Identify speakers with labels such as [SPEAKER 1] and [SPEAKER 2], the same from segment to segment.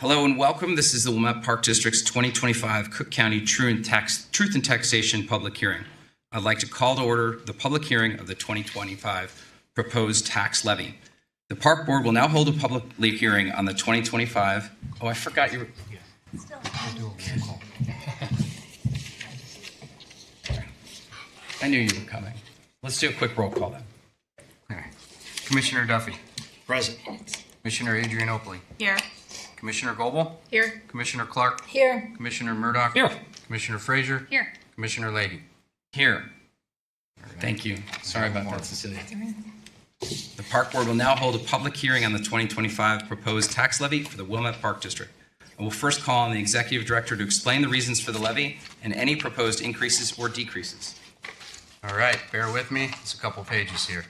[SPEAKER 1] Hello and welcome. This is the Wilmette Park District's 2025 Cook County Truth and Taxation public hearing. I'd like to call to order the public hearing of the 2025 proposed tax levy. The Park Board will now hold a public hearing on the 2025. Oh, I forgot you. I knew you were coming. Let's do a quick roll call then.
[SPEAKER 2] Okay. Commissioner Duffy.
[SPEAKER 3] Present.
[SPEAKER 2] Commissioner Adrian Oakley.
[SPEAKER 4] Here.
[SPEAKER 2] Commissioner Goebel.
[SPEAKER 4] Here.
[SPEAKER 2] Commissioner Clark.
[SPEAKER 4] Here.
[SPEAKER 2] Commissioner Murdoch.
[SPEAKER 1] Here.
[SPEAKER 2] Commissioner Frazier.
[SPEAKER 4] Here.
[SPEAKER 2] Commissioner Leahy.
[SPEAKER 1] Here. Thank you. Sorry about that, Cecilia. The Park Board will now hold a public hearing on the 2025 proposed tax levy for the Wilmette Park District. I will first call on the Executive Director to explain the reasons for the levy and any proposed increases or decreases.
[SPEAKER 2] All right, bear with me. It's a couple pages here.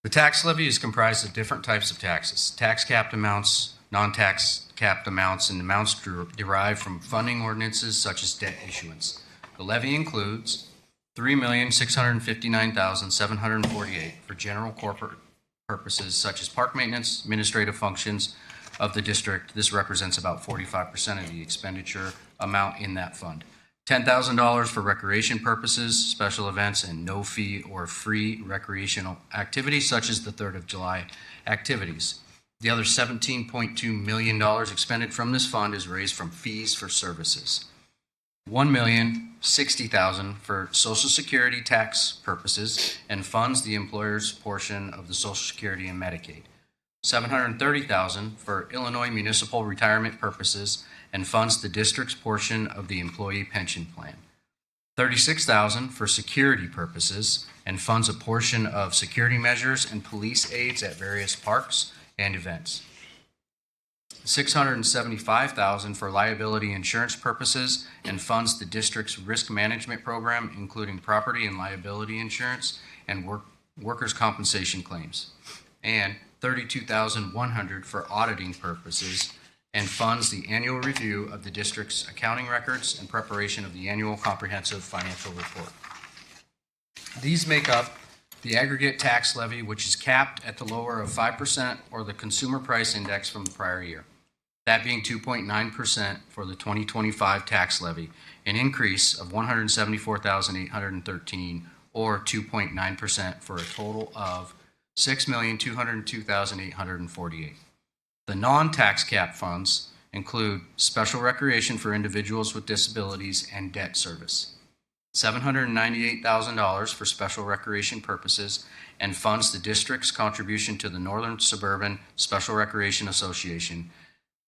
[SPEAKER 2] The tax levy is comprised of different types of taxes: tax capped amounts, non-tax capped amounts, and amounts derived from funding ordinances such as debt issuance. The levy includes $3,659,748 for general corporate purposes such as park maintenance, administrative functions of the district. This represents about 45% of the expenditure amount in that fund. $10,000 for recreation purposes, special events, and no fee or free recreational activities such as the 3rd of July activities. The other $17.2 million expended from this fund is raised from fees for services. $1,060,000 for Social Security tax purposes and funds the employer's portion of the Social Security and Medicaid. $730,000 for Illinois municipal retirement purposes and funds the district's portion of the employee pension plan. $36,000 for security purposes and funds a portion of security measures and police aids at various parks and events. $675,000 for liability insurance purposes and funds the district's risk management program, including property and liability insurance and workers' compensation claims. And $32,100 for auditing purposes and funds the annual review of the district's accounting records and preparation of the annual comprehensive financial report. These make up the aggregate tax levy, which is capped at the lower of 5% or the consumer price index from the prior year. That being 2.9% for the 2025 tax levy, an increase of $174,813 or 2.9% for a total of $6,202,848. The non-tax cap funds include special recreation for individuals with disabilities and debt service, $798,000 for special recreation purposes and funds the district's contribution to the Northern Suburban Special Recreation Association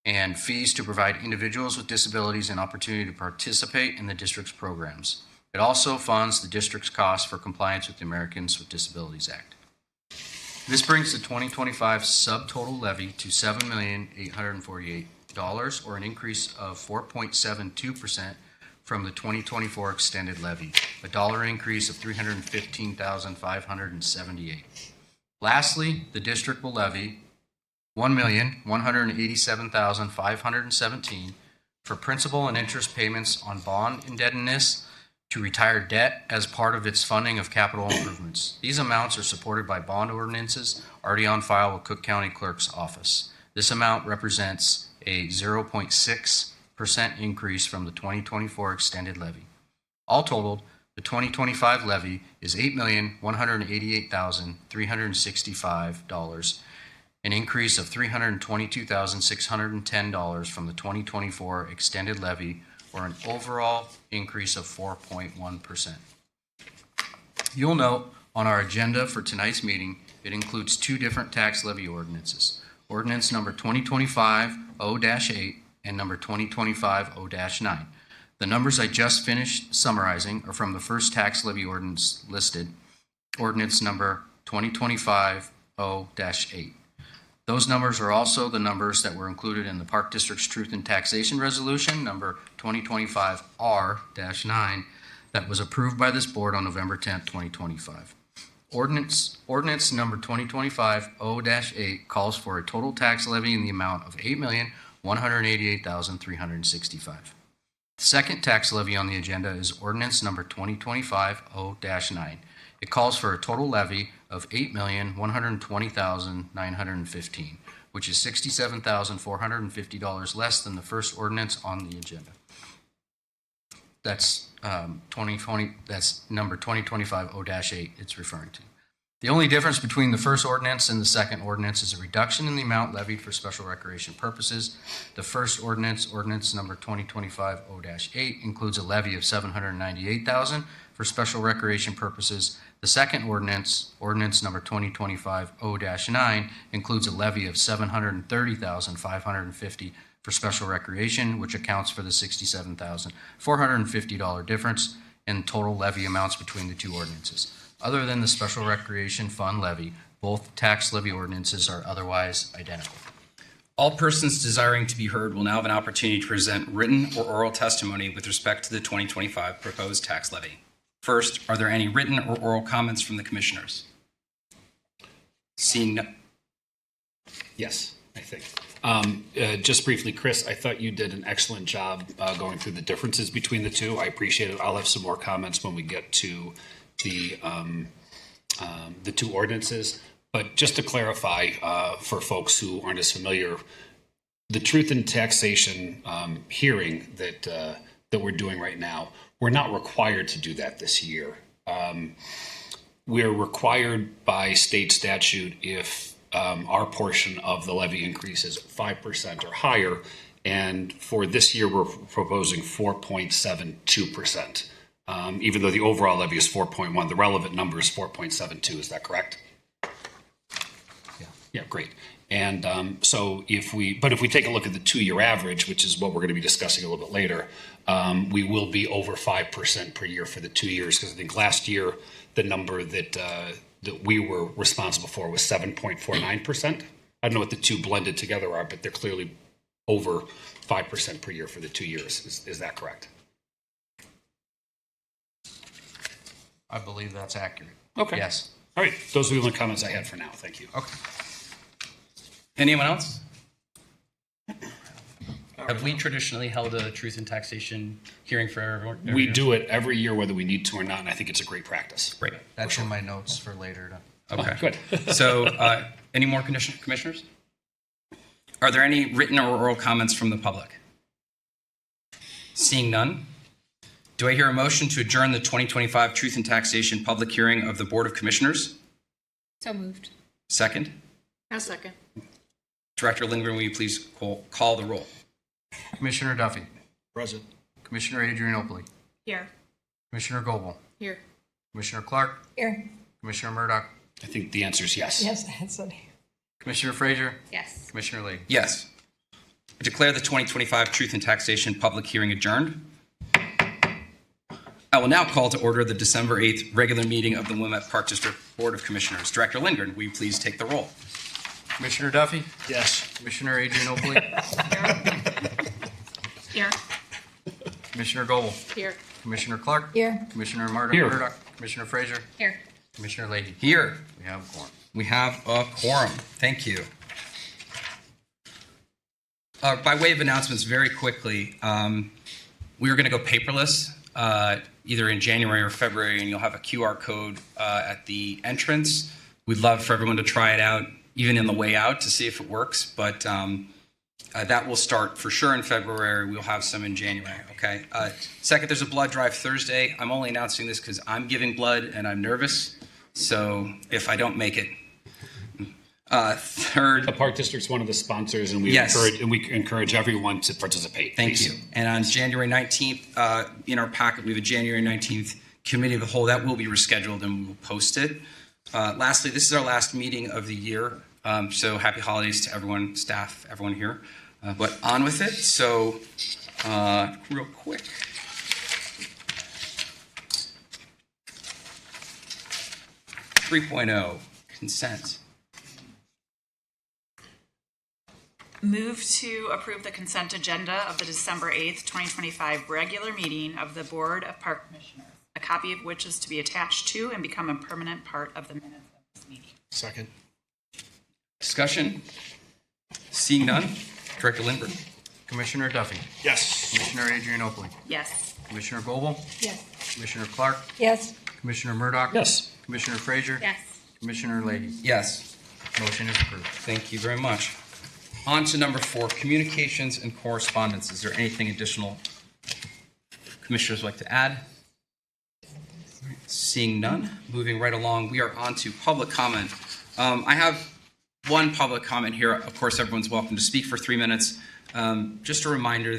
[SPEAKER 2] and fees to provide individuals with disabilities an opportunity to participate in the district's programs. It also funds the district's costs for compliance with the Americans with Disabilities Act. This brings the 2025 subtotal levy to $7,848, or an increase of 4.72% from the 2024 extended levy, a dollar increase of $315,578. Lastly, the district will levy $1,187,517 for principal and interest payments on bond indebtedness to retire debt as part of its funding of capital improvements. These amounts are supported by bond ordinances already on file with Cook County Clerk's office. This amount represents a 0.6% increase from the 2024 extended levy. All totaled, the 2025 levy is $8,188,365, an increase of $322,610 from the 2024 extended levy, or an overall increase of 4.1%. You'll note on our agenda for tonight's meeting, it includes two different tax levy ordinances. Ordinance number 2025-0-8 and number 2025-0-9. The numbers I just finished summarizing are from the first tax levy ordinance listed, ordinance number 2025-0-8. Those numbers are also the numbers that were included in the Park District's Truth and Taxation Resolution, number 2025-R-9, that was approved by this board on November 10th, 2025. Ordinance number 2025-0-8 calls for a total tax levy in the amount of $8,188,365. The second tax levy on the agenda is ordinance number 2025-0-9. It calls for a total levy of $8,120,915 which is $67,450 less than the first ordinance on the agenda. That's 2020. That's number 2025-0-8 it's referring to. The only difference between the first ordinance and the second ordinance is a reduction in the amount levied for special recreation purposes. The first ordinance, ordinance number 2025-0-8, includes a levy of $798,000 for special recreation purposes. The second ordinance, ordinance number 2025-0-9, includes a levy of $730,550 for special recreation, which accounts for the $67,450 difference in total levy amounts between the two ordinances. Other than the special recreation fund levy, both tax levy ordinances are otherwise identical.
[SPEAKER 1] All persons desiring to be heard will now have an opportunity to present written or oral testimony with respect to the 2025 proposed tax levy. First, are there any written or oral comments from the commissioners? Seeing none.
[SPEAKER 3] Yes, I think. Just briefly, Chris, I thought you did an excellent job going through the differences between the two. I appreciate it. I'll have some more comments when we get to the two ordinances. But just to clarify for folks who aren't as familiar, the truth in taxation hearing that we're doing right now, we're not required to do that this year. We're required by state statute if our portion of the levy increase is 5% or higher. And for this year, we're proposing 4.72%. Even though the overall levy is 4.1, the relevant number is 4.72. Is that correct? Yeah, great. And so if we take a look at the 2-year average, which is what we're going to be discussing a little bit later, we will be over 5% per year for the 2 years. Because I think last year, the number that we were responsible for was 7.49%. I don't know what the two blended together are, but they're clearly over 5% per year for the 2 years. Is that correct?
[SPEAKER 2] I believe that's accurate.
[SPEAKER 3] Okay.
[SPEAKER 2] Yes.
[SPEAKER 3] All right. Those are the only comments I had for now. Thank you.
[SPEAKER 2] Okay.
[SPEAKER 1] Anyone else? Have we traditionally held a truth in taxation hearing for everyone?
[SPEAKER 3] We do it every year, whether we need to or not, and I think it's a great practice.
[SPEAKER 1] Great.
[SPEAKER 2] That's in my notes for later.
[SPEAKER 1] Okay.
[SPEAKER 3] Good.
[SPEAKER 1] So any more commissioners? Are there any written or oral comments from the public? Seeing none, do I hear a motion to adjourn the 2025 Truth in Taxation public hearing of the Board of Commissioners?
[SPEAKER 4] So moved.
[SPEAKER 1] Second.
[SPEAKER 4] I'll second.
[SPEAKER 1] Director Lindgren, will you please call the roll?
[SPEAKER 2] Commissioner Duffy.
[SPEAKER 3] Present.
[SPEAKER 2] Commissioner Adrianopoli.
[SPEAKER 4] Here.
[SPEAKER 2] Commissioner Goebel.
[SPEAKER 4] Here.
[SPEAKER 2] Commissioner Clark.
[SPEAKER 4] Here.
[SPEAKER 2] Commissioner Murdoch.
[SPEAKER 3] I think the answer is yes.
[SPEAKER 4] Yes, that's it.
[SPEAKER 2] Commissioner Frazier.
[SPEAKER 4] Yes.
[SPEAKER 2] Commissioner Lee.
[SPEAKER 1] Yes. I declare the 2025 Truth in Taxation public hearing adjourned. I will now call to order the December 8th regular meeting of the Wilmette Park District Board of Commissioners. Director Lindgren, will you please take the roll?
[SPEAKER 2] Commissioner Duffy.
[SPEAKER 3] Yes.
[SPEAKER 2] Commissioner Adrianopoli.
[SPEAKER 4] Here.
[SPEAKER 2] Commissioner Goebel.
[SPEAKER 4] Here.
[SPEAKER 2] Commissioner Clark.
[SPEAKER 4] Here.
[SPEAKER 2] Commissioner
[SPEAKER 3] Here.
[SPEAKER 2] Murdoch. Commissioner Frazier.
[SPEAKER 4] Here.
[SPEAKER 2] Commissioner Leahy.
[SPEAKER 1] Here.
[SPEAKER 2] We have a quorum.
[SPEAKER 1] We have a quorum. Thank you. By way of announcements, very quickly, we are going to go paperless either in January or February, and you'll have a QR code at the entrance. We'd love for everyone to try it out, even in the way out, to see if it works. But that will start for sure in February. We'll have some in January, okay? Second, there's a blood drive Thursday. I'm only announcing this because I'm giving blood and I'm nervous. So if I don't make it. Third.
[SPEAKER 3] The Park District's one of the sponsors, and we
[SPEAKER 1] Yes.
[SPEAKER 3] encourage everyone to participate.
[SPEAKER 1] Thank
[SPEAKER 3] Please.
[SPEAKER 1] you. And on January 19th, in our packet, we have a January 19th committee of the whole. That will be rescheduled and we will post it. Lastly, this is our last meeting of the year. So happy holidays to everyone, staff, everyone here. But on with it. So real quick. Consent.
[SPEAKER 5] Move to approve the consent agenda of the December 8th, 2025 regular meeting of the Board of Park Commissioners, a copy of which is to be attached to and become a permanent part of the minutes of this meeting.
[SPEAKER 3] Second.
[SPEAKER 1] Discussion? Seeing none? Director Lindbergh.
[SPEAKER 2] Commissioner Duffy.
[SPEAKER 3] Yes.
[SPEAKER 2] Commissioner Adrianopoli.
[SPEAKER 5] Yes.
[SPEAKER 2] Commissioner Goebel.
[SPEAKER 4] Yes.
[SPEAKER 2] Commissioner Clark.
[SPEAKER 4] Yes.
[SPEAKER 2] Commissioner Murdoch.
[SPEAKER 3] Yes.
[SPEAKER 2] Commissioner Frazier.
[SPEAKER 5] Yes.
[SPEAKER 2] Commissioner Leahy.
[SPEAKER 1] Yes.
[SPEAKER 2] Motion is approved.
[SPEAKER 1] Thank you very much. On to number 4, communications and correspondence. Is there anything additional commissioners would like to add? Seeing none, moving right along, we are on to public comment. I have one public comment here. Of course, everyone's welcome to speak for 3 minutes. Just a reminder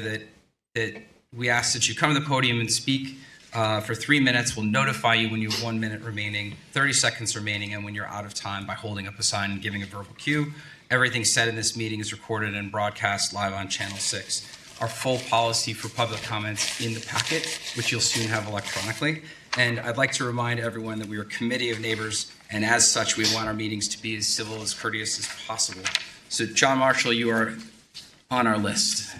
[SPEAKER 1] that we ask that you come to the podium and speak for 3 minutes. We'll notify you when you have 1 minute remaining, 30 seconds remaining, and when you're out of time by holding up a sign and giving a verbal cue. Everything said in this meeting is recorded and broadcast live on Channel 6. Our full policy for public comments in the packet, which you'll soon have electronically. And I'd like to remind everyone that we are a committee of neighbors, and as such, we want our meetings to be as civil, as courteous as possible. So, John Marshall, you are on our list.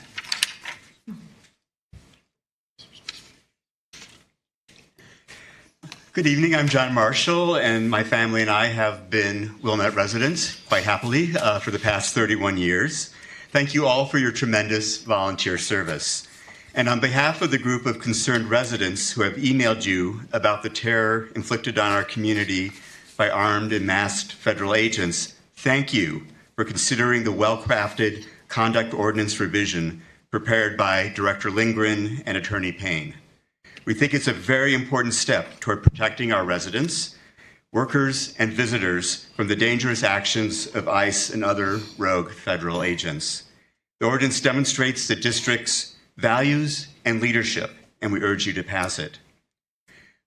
[SPEAKER 6] Good evening, I'm John Marshall, and my family and I have been Wilmette residents quite happily for the past 31 years. Thank you all for your tremendous volunteer service. And on behalf of the group of concerned residents who have emailed you about the terror inflicted on our community by armed and masked federal agents, thank you for considering the well-crafted conduct ordinance revision prepared by Director Lindgren and Attorney Payne. We think it's a very important step toward protecting our residents, workers, and visitors from the dangerous actions of ICE and other rogue federal agents. The ordinance demonstrates the district's values and leadership, and we urge you to pass it.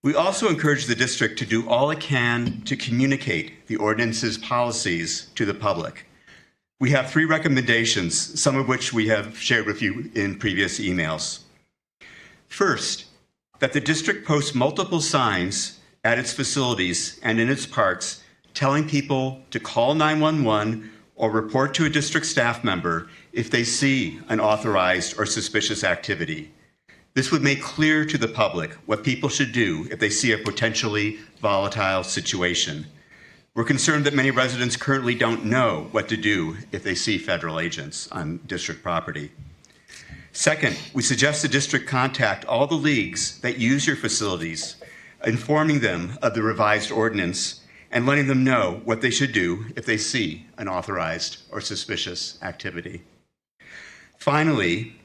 [SPEAKER 6] We also encourage the district to do all it can to communicate the ordinance's policies to the public. We have 3 recommendations, some of which we have shared with you in previous emails. First, that the district posts multiple signs at its facilities and in its parks telling people to call 911 or report to a district staff member if they see unauthorized or suspicious activity. This would make clear to the public what people should do if they see a potentially volatile situation. We're concerned that many residents currently don't know what to do if they see federal agents on district property. Second, we suggest the district contact all the leagues that use your facilities, informing them of the revised ordinance and letting them know what they should do if they see unauthorized or suspicious activity. Finally,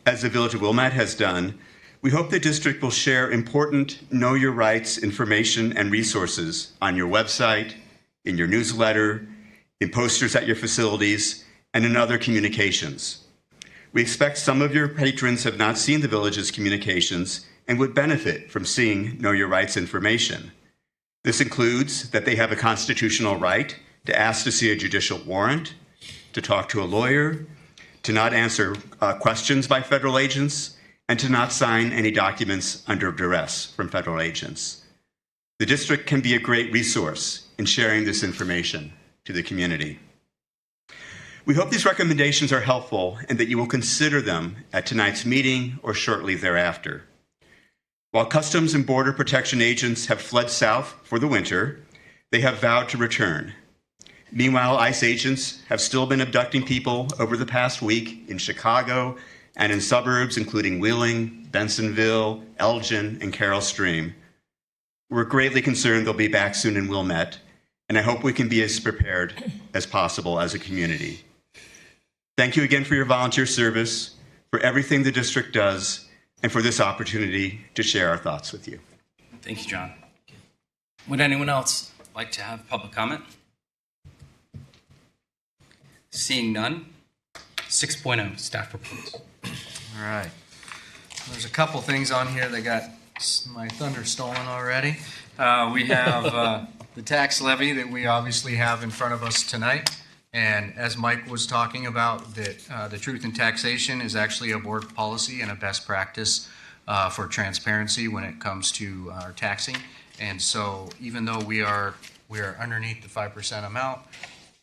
[SPEAKER 6] as the Village of Wilmette has done, we hope the district will share important Know Your Rights information and resources on your website, in your newsletter, in posters at your facilities, and in other communications. We expect some of your patrons have not seen the village's communications and would benefit from seeing Know Your Rights information. This includes that they have a constitutional right to ask to see a judicial warrant, to talk to a lawyer, to not answer questions by federal agents, and to not sign any documents under duress from federal agents. The district can be a great resource in sharing this information to the community. We hope these recommendations are helpful and that you will consider them at tonight's meeting or shortly thereafter. While Customs and Border Protection agents have fled south for the winter, they have vowed to return. Meanwhile, ICE agents have still been abducting people over the past week in Chicago and in suburbs including Wheeling, Bensonville, Elgin, and Carroll Stream. We're greatly concerned they'll be back soon in Wilmette, and I hope we can be as prepared as possible as a community. Thank you again for your volunteer service, for everything the district does, and for this opportunity to share our thoughts with you.
[SPEAKER 1] Thank you, John. Would anyone else like to have public comment? Seeing none. 6.0, staff report.
[SPEAKER 2] All right. There's a couple things on here that got my thunder stolen already. We have the tax levy that we obviously have in front of us tonight. And as Mike was talking about, that the truth in taxation is actually a board policy and a best practice for transparency when it comes to our taxing. And so even though we are underneath the 5% amount,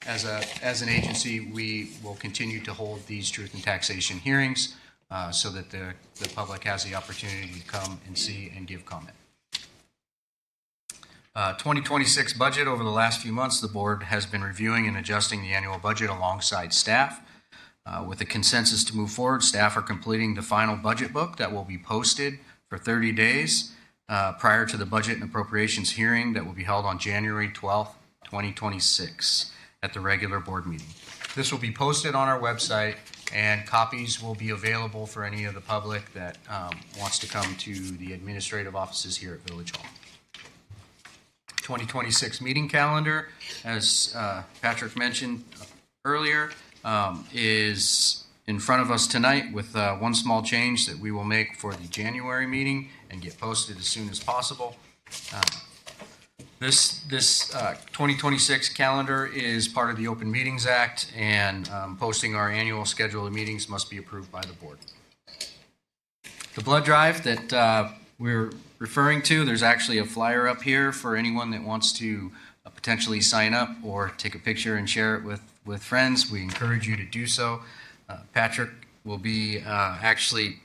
[SPEAKER 2] as an agency, we will continue to hold these truth in taxation hearings so that the public has the opportunity to come and see and give comment. 2026 budget. Over the last few months, the board has been reviewing and adjusting the annual budget alongside staff. With a consensus to move forward, staff are completing the final budget book that will be posted for 30 days prior to the budget and appropriations hearing that will be held on January 12th, 2026 at the regular board meeting. This will be posted on our website, and copies will be available for any of the public that wants to come to the administrative offices here at Village Hall. 2026 meeting calendar, as Patrick mentioned earlier, is in front of us tonight with one small change that we will make for the January meeting and get posted as soon as possible. This 2026 calendar is part of the Open Meetings Act, and posting our annual schedule of meetings must be approved by the board. The blood drive that we're referring to, there's actually a flyer up here for anyone that wants to potentially sign up or take a picture and share it with friends. We encourage you to do so. Patrick will be actually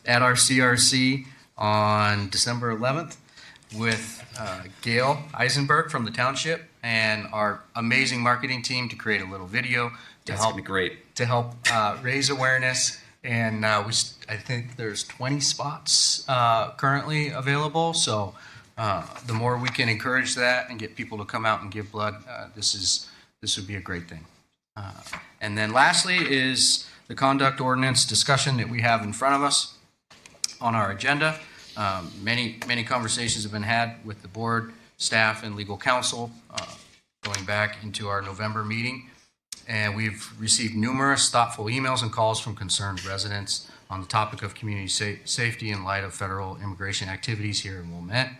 [SPEAKER 2] at our CRC on December 11th with Gail Eisenberg from the township and our amazing marketing team to create a little video to
[SPEAKER 1] That's
[SPEAKER 2] help
[SPEAKER 1] gonna be great.
[SPEAKER 2] raise awareness. And I think there's 20 spots currently available. So the more we can encourage that and get people to come out and give blood, this would be a great thing. And then lastly is the conduct ordinance discussion that we have in front of us on our agenda. Many conversations have been had with the board, staff, and legal counsel going back into our November meeting. And we've received numerous thoughtful emails and calls from concerned residents on the topic of community safety in light of federal immigration activities here in Wilmette.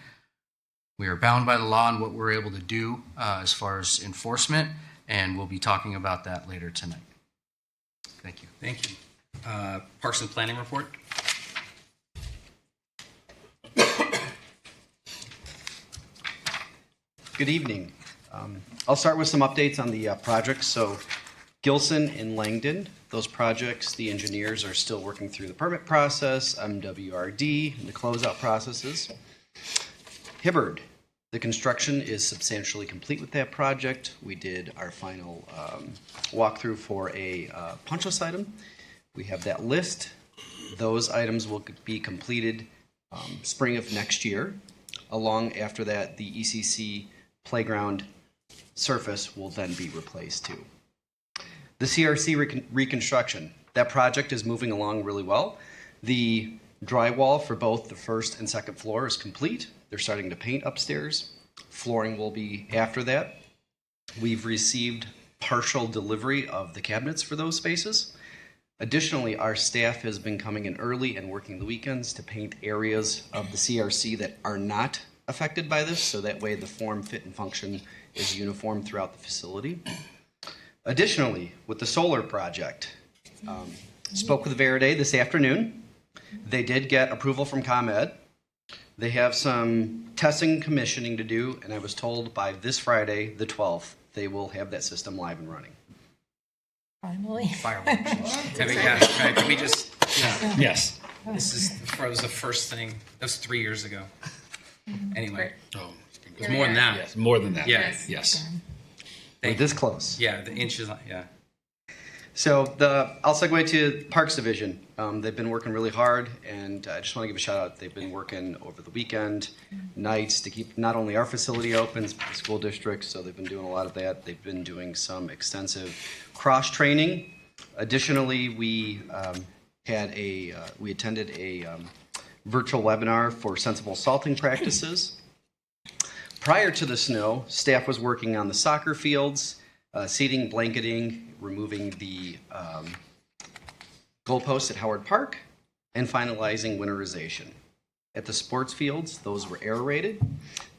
[SPEAKER 2] We are bound by the law and what we're able to do as far as enforcement, and we'll be talking about that later tonight. Thank you.
[SPEAKER 1] Thank you. Parks and Planning report?
[SPEAKER 7] Good evening. I'll start with some updates on the projects. So Gilson and Langdon, those projects, the engineers are still working through the permit process, MWRD, and the closeout processes. Hibbard, the construction is substantially complete with that project. We did our final walkthrough for a punch list item. We have that list. Those items will be completed spring of next year. Along after that, the ECC playground surface will then be replaced too. The CRC reconstruction, that project is moving along really well. The drywall for both the first and second floor is complete. They're starting to paint upstairs. Flooring will be after that. We've received partial delivery of the cabinets for those spaces. Additionally, our staff has been coming in early and working the weekends to paint areas of the CRC that are not affected by this, so that way the form, fit, and function is uniform throughout the facility. Additionally, with the solar project, spoke with Veraday this afternoon. They did get approval from ComEd. They have some testing and commissioning to do, and I was told by this Friday, the 12th, they will have that system live and running.
[SPEAKER 4] Finally.
[SPEAKER 2] Fireworks.
[SPEAKER 1] Can we just,
[SPEAKER 3] Yes.
[SPEAKER 1] that was the first thing, that was 3 years ago. Anyway,
[SPEAKER 3] Oh,
[SPEAKER 1] it was more than that.
[SPEAKER 3] yes, more than that.
[SPEAKER 1] Yes.
[SPEAKER 3] Yes.
[SPEAKER 7] We're this close.
[SPEAKER 1] Yeah, the inches, yeah.
[SPEAKER 7] So I'll segue to Parks Division. They've been working really hard, and I just want to give a shout out. They've been working over the weekend, nights, to keep not only our facility open, but the school districts. So they've been doing a lot of that. They've been doing some extensive cross training. Additionally, we attended a virtual webinar for sensible salting practices. Prior to the snow, staff was working on the soccer fields, seating, blanketing, removing the goalposts at Howard Park, and finalizing winterization. At the sports fields, those were aerated.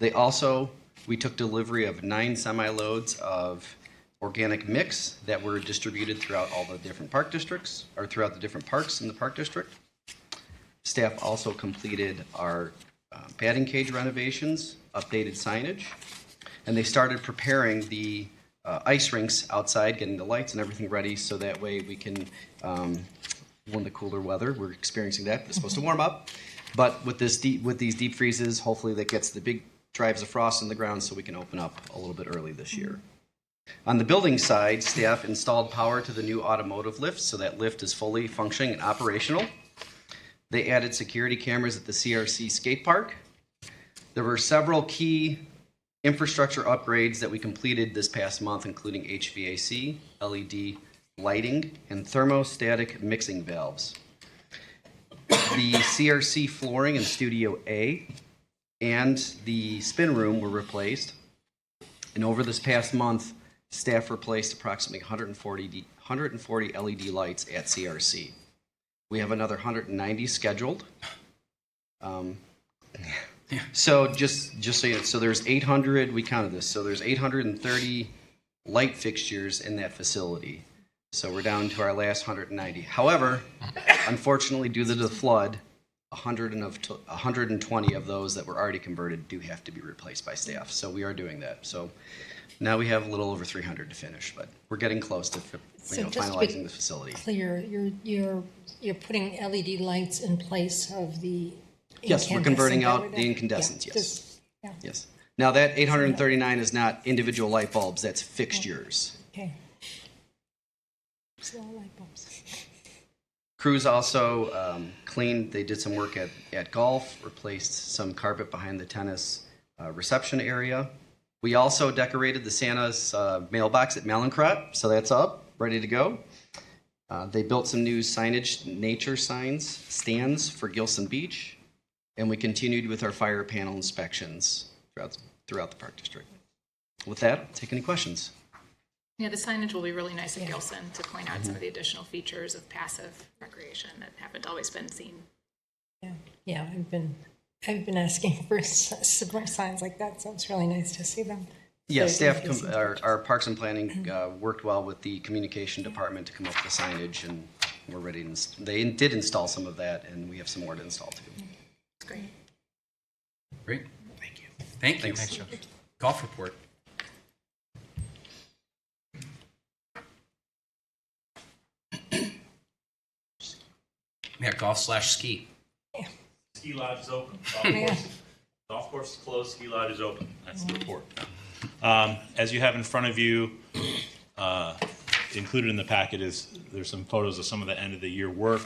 [SPEAKER 7] We took delivery of 9 semi-loads of organic mix that were distributed throughout all the different park districts, or throughout the different parks in the park district. Staff also completed our batting cage renovations, updated signage, and they started preparing the ice rinks outside, getting the lights and everything ready, so that way we can, when the cooler weather, we're experiencing that, it's supposed to warm up, but with these deep freezes, hopefully that gets the big drives of frost in the ground so we can open up a little bit early this year. On the building side, staff installed power to the new automotive lift, so that lift is fully functioning and operational. They added security cameras at the CRC skate park. There were several key Infrastructure upgrades that we completed this past month, including HVAC, LED lighting, and thermostatic mixing valves. The CRC flooring in Studio A and the spin room were replaced. And over this past month, staff replaced approximately 140 LED lights at CRC. We have another 190 scheduled. So just so you know, so there's 800, we counted this, so there's 830 light fixtures in that facility. So we're down to our last 190. However, unfortunately, due to the flood, 120 of those that were already converted do have to be replaced by staff. So we are doing that. So now we have a little over 300 to finish, but we're getting close to
[SPEAKER 4] So just to be
[SPEAKER 7] finalizing the facility.
[SPEAKER 4] clear, you're putting LED lights in place of the
[SPEAKER 7] Yes, we're converting out the incandescents, yes. Yes. Now that 839 is not individual light bulbs, that's fixtures.
[SPEAKER 4] Okay. So light bulbs.
[SPEAKER 7] Crews also cleaned, they did some work at golf, replaced some carpet behind the tennis reception area. We also decorated the Santa's mailbox at Malincrot, so that's up, ready to go. They built some new signage, nature signs, stands for Gilson Beach, and we continued with our fire panel inspections throughout the Park District. With that, I'll take any questions.
[SPEAKER 8] Yeah, the signage will be really nice at Gilson to point out some of the additional features of passive recreation that haven't always been seen.
[SPEAKER 4] Yeah, I've been asking for similar signs like that, so it's really nice to see them.
[SPEAKER 7] Yeah,
[SPEAKER 4] So
[SPEAKER 7] staff,
[SPEAKER 4] it's easy.
[SPEAKER 7] our Parks and Planning worked well with the communication department to come up with the signage, and we're ready to, they did install some of that, and we have some more to install too.
[SPEAKER 8] It's great.
[SPEAKER 1] Great. Thank you.
[SPEAKER 7] Thanks.
[SPEAKER 1] Joe. Golf report. Yeah, golf/ski.
[SPEAKER 9] Ski lodge is open. Golf course is closed. Ski lodge is open. That's the report. As you have in front of you, included in the packet there's some photos of some of the end of the year work.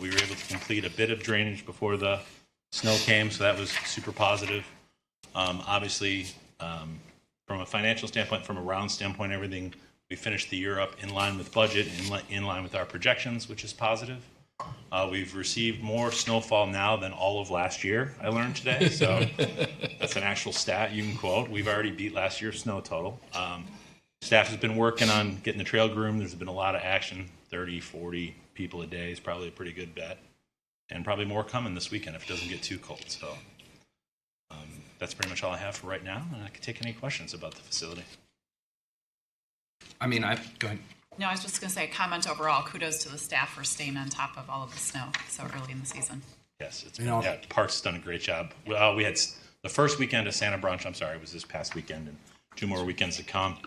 [SPEAKER 9] We were able to complete a bit of drainage before the snow came, so that was super positive. Obviously, from a financial standpoint, from a round standpoint, everything, we finished the year up in line with budget, in line with our projections, which is positive. We've received more snowfall now than all of last year, I learned today. So that's an actual stat you can quote. We've already beat last year's snow total. Staff has been working on getting the trail groomed. There's been a lot of action. 30, 40 people a day is probably a pretty good bet. And probably more coming this weekend if it doesn't get too cold. So that's pretty much all I have for right now. And I can take any questions about the facility.
[SPEAKER 1] I mean, go ahead.
[SPEAKER 5] No, I was just going to say, comment overall, kudos to the staff for staying on top of all of the snow so early in the season.
[SPEAKER 9] Yes, it's been, yeah, Parks has done a great job. Well, we had the first weekend of Santa Brunch, was this past weekend, and 2 more weekends to come.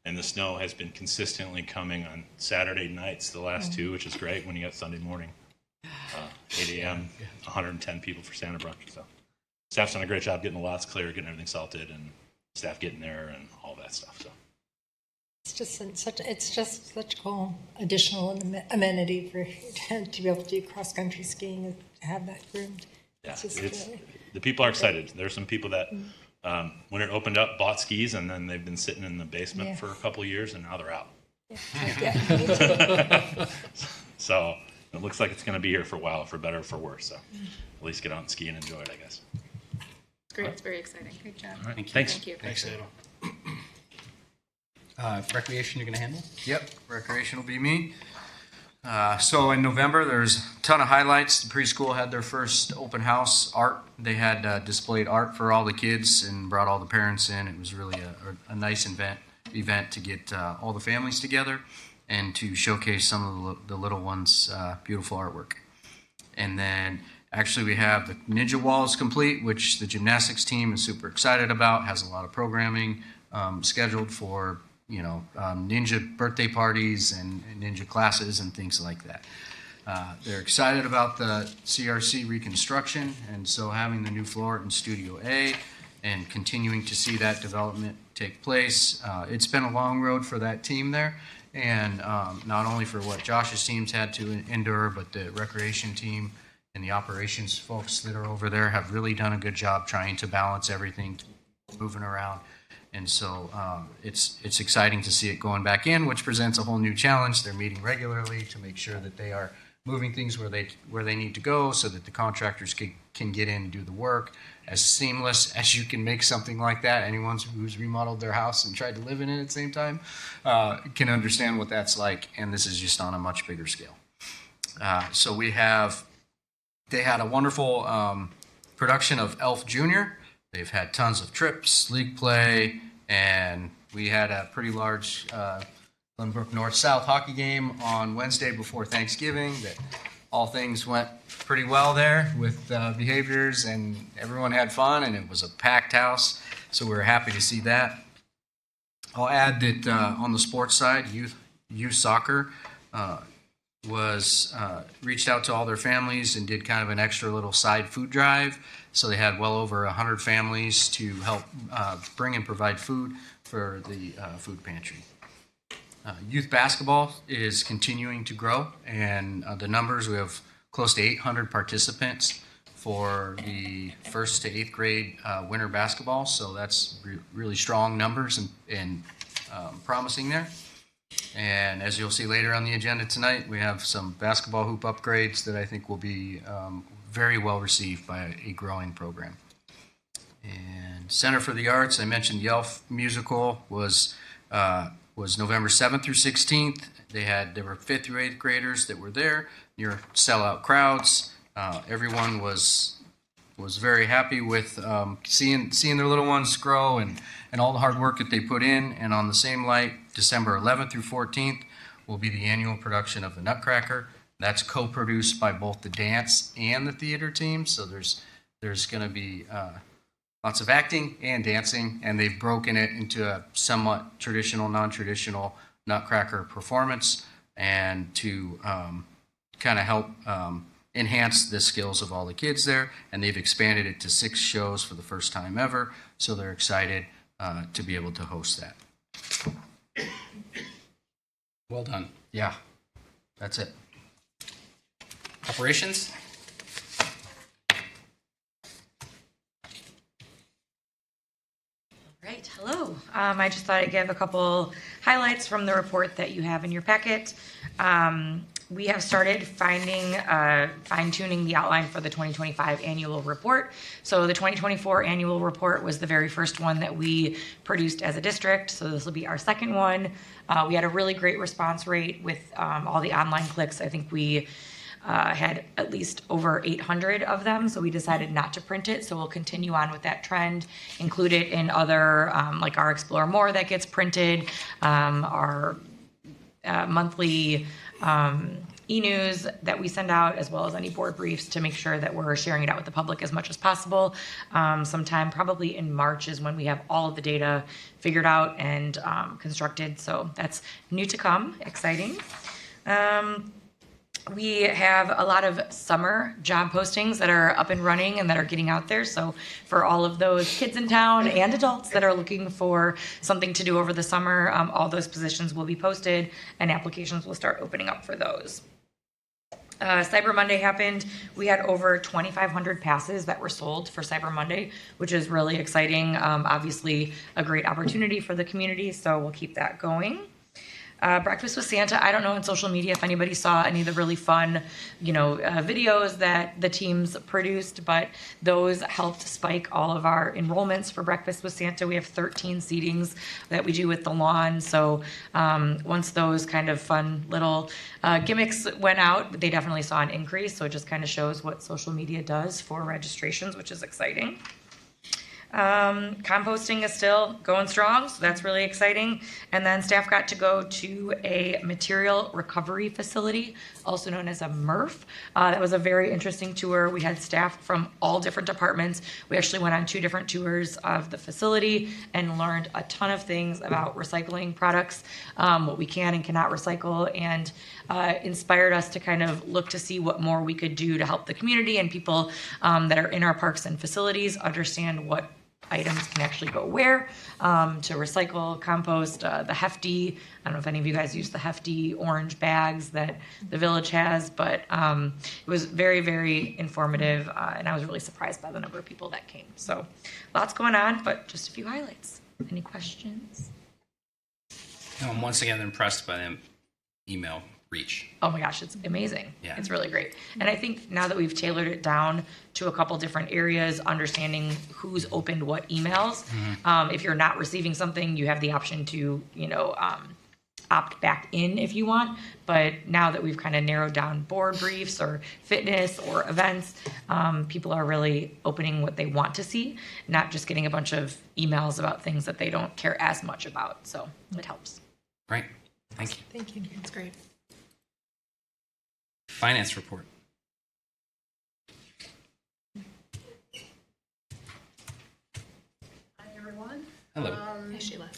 [SPEAKER 9] And the snow has been consistently coming on Saturday nights, the last 2, which is great when you got Sunday morning. 8 a.m., 110 people for Santa Brunch. So staff's done a great job getting the lots clear, getting everything salted, and staff getting there and all that stuff. So
[SPEAKER 4] It's just such a cool additional amenity for to be able to do cross country skiing and to have that groomed.
[SPEAKER 9] yeah,
[SPEAKER 4] It's
[SPEAKER 9] the people are excited. There's some people that when it opened up bought skis, and then they've been sitting in the basement for a couple of years, and now they're out. So it looks like it's going to be here for a while, for better or for worse. So at least get out and ski and enjoy it, I guess.
[SPEAKER 8] It's great. It's very exciting. Great job.
[SPEAKER 1] All right, thank you.
[SPEAKER 9] Thanks.
[SPEAKER 8] Thank you.
[SPEAKER 3] Thanks, Ava.
[SPEAKER 1] Recreation you're going to handle?
[SPEAKER 2] Yep, recreation will be me. So in November, there's a ton of highlights. The preschool had their first open house art. They had displayed art for all the kids and brought all the parents in. It was really a nice event to get all the families together and to showcase some of the little ones' beautiful artwork. And then actually we have the Ninja Walls complete, which the gymnastics team is super excited about, has a lot of programming scheduled for ninja birthday parties and ninja classes and things like that. They're excited about the CRC reconstruction, and so having the new floor in Studio A and continuing to see that development take place. It's been a long road for that team there, and not only for what Josh's teams had to endure, but the recreation team and the operations folks that are over there have really done a good job trying to balance everything, moving around. And so it's exciting to see it going back in, which presents a whole new challenge. They're meeting regularly to make sure that they are moving things where they need to go, so that the contractors can get in and do the work as seamless as you can make something like that. Anyone who's remodeled their house and tried to live in it at the same time can understand what that's like. And this is just on a much bigger scale. So they had a wonderful production of Elf Jr. They've had tons of trips, league play, and we had a pretty large Glenbrook North-South hockey game on Wednesday before Thanksgiving. That all things went pretty well there with behaviors, and everyone had fun, and it was a packed house, so we were happy to see that. I'll add that on the sports side, youth soccer reached out to all their families and did kind of an extra little side food drive. So they had well over 100 families to help bring and provide food for the food pantry. Youth basketball is continuing to grow, and the numbers, we have close to 800 participants for the 1st to 8th grade winter basketball. So that's really strong numbers and promising there. And as you'll see later on the agenda tonight, we have some basketball hoop upgrades that I think will be very well received by a growing program. And Center for the Arts, I mentioned the Elf musical was November 7th through 16th. There were 5th through 8th graders that were there, near sellout crowds. Everyone was very happy with seeing their little ones grow and all the hard work that they put in. And on the same light, December 11th through 14th will be the annual production of the Nutcracker. That's co-produced by both the dance and the theater team. So there's going to be lots of acting and dancing, and they've broken it into a somewhat traditional, non-traditional Nutcracker performance, and to kind of help enhance the skills of all the kids there. And they've expanded it to 6 shows for the first time ever, so they're excited to be able to host that.
[SPEAKER 1] Well done.
[SPEAKER 2] Yeah, that's it.
[SPEAKER 1] Operations?
[SPEAKER 10] Right, hello. I just thought I'd give a couple highlights from the report that you have in your packet. We have started fine-tuning the outline for the 2025 annual report. So the 2024 annual report was the very first one that we produced as a district. So this will be our second one. We had a really great response rate with all the online clicks. I think we had at least over 800 of them, so we decided not to print it. So we'll continue on with that trend, include it in other, like our Explore More that gets printed, our monthly e-news that we send out, as well as any board briefs, to make sure that we're sharing it out with the public as much as possible. Sometime probably in March is when we have all of the data figured out and constructed. So that's new to come, exciting. We have a lot of summer job postings that are up and running and that are getting out there. So for all of those kids in town and adults that are looking for something to do over the summer, all those positions will be posted and applications will start opening up for those. Cyber Monday happened. We had over 2,500 passes that were sold for Cyber Monday, which is really exciting. Obviously a great opportunity for the community, so we'll keep that going. Breakfast with Santa, I don't know on social media if anybody saw any of the really fun, videos that the teams produced, but those helped spike all of our enrollments for Breakfast with Santa. We have 13 seatings that we do with the lawn. So once those kind of fun little gimmicks went out, they definitely saw an increase. So it just kind of shows what social media does for registrations, which is exciting. Composting is still going strong, so that's really exciting. And then staff got to go to a material recovery facility, also known as a MRF. That was a very interesting tour. We had staff from all different departments. We actually went on 2 different tours of the facility and learned a ton of things about recycling products, what we can and cannot recycle, and inspired us to kind of look to see what more we could do to help the community and people that are in our parks and facilities understand what items can actually go where, to recycle, compost, the Hefty. I don't know if any of you guys use the Hefty orange bags that the village has, but it was very, very informative, and I was really surprised by the number of people that came. So lots going on, but just a few highlights. Any questions?
[SPEAKER 1] No, I'm once again impressed by the email reach.
[SPEAKER 10] Oh my gosh, it's amazing.
[SPEAKER 1] Yeah.
[SPEAKER 10] It's really great. And I think now that we've tailored it down to a couple different areas, understanding who's opened what emails, if you're not receiving something, you have the option to, opt back in if you want. But now that we've kind of narrowed down board briefs or fitness or events, people are really opening what they want to see, not just getting a bunch of emails about things that they don't care as much about. So it helps.
[SPEAKER 1] Great. Thank you.
[SPEAKER 4] Thank you.
[SPEAKER 8] That's great.
[SPEAKER 1] Finance report.
[SPEAKER 11] Hi, everyone.
[SPEAKER 1] Hello.
[SPEAKER 8] Hey, Sheila.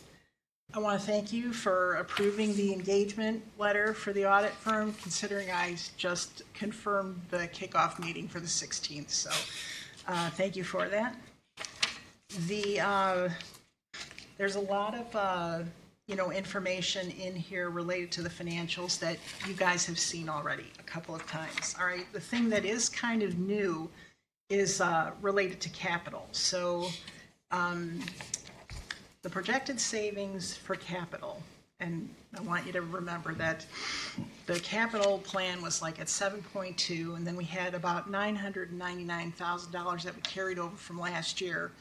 [SPEAKER 11] I want to thank you for approving the engagement letter for the audit firm, considering I just confirmed the kickoff meeting for the 16th. So thank you for that. There's a lot of information in here related to the financials that you guys have seen already a couple of times. All right. The thing that is kind of new is related to capital. So the projected savings for capital, and I want you to remember that the capital plan was like at 7.2, and then we had about $999,000 that we carried over from last year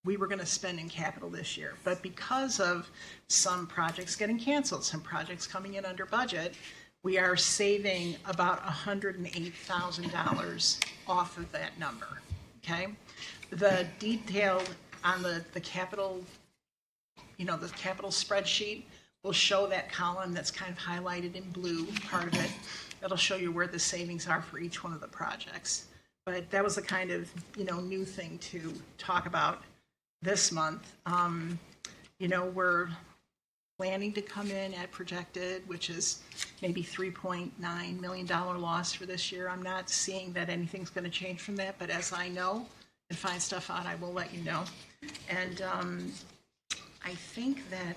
[SPEAKER 11] we were going to spend in capital this year. But because of some projects getting canceled, some projects coming in under budget, we are saving about $108,000 off of that number, okay? The detail on the capital, the capital spreadsheet will show that column that's kind of highlighted in blue, part of it. That'll show you where the savings are for each one of the projects. But that was a kind of, new thing to talk about this month. We're planning to come in at projected, which is maybe $3.9 million loss for this year. I'm not seeing that anything's going to change from that, but as I know and find stuff out, I will let you know. And I think that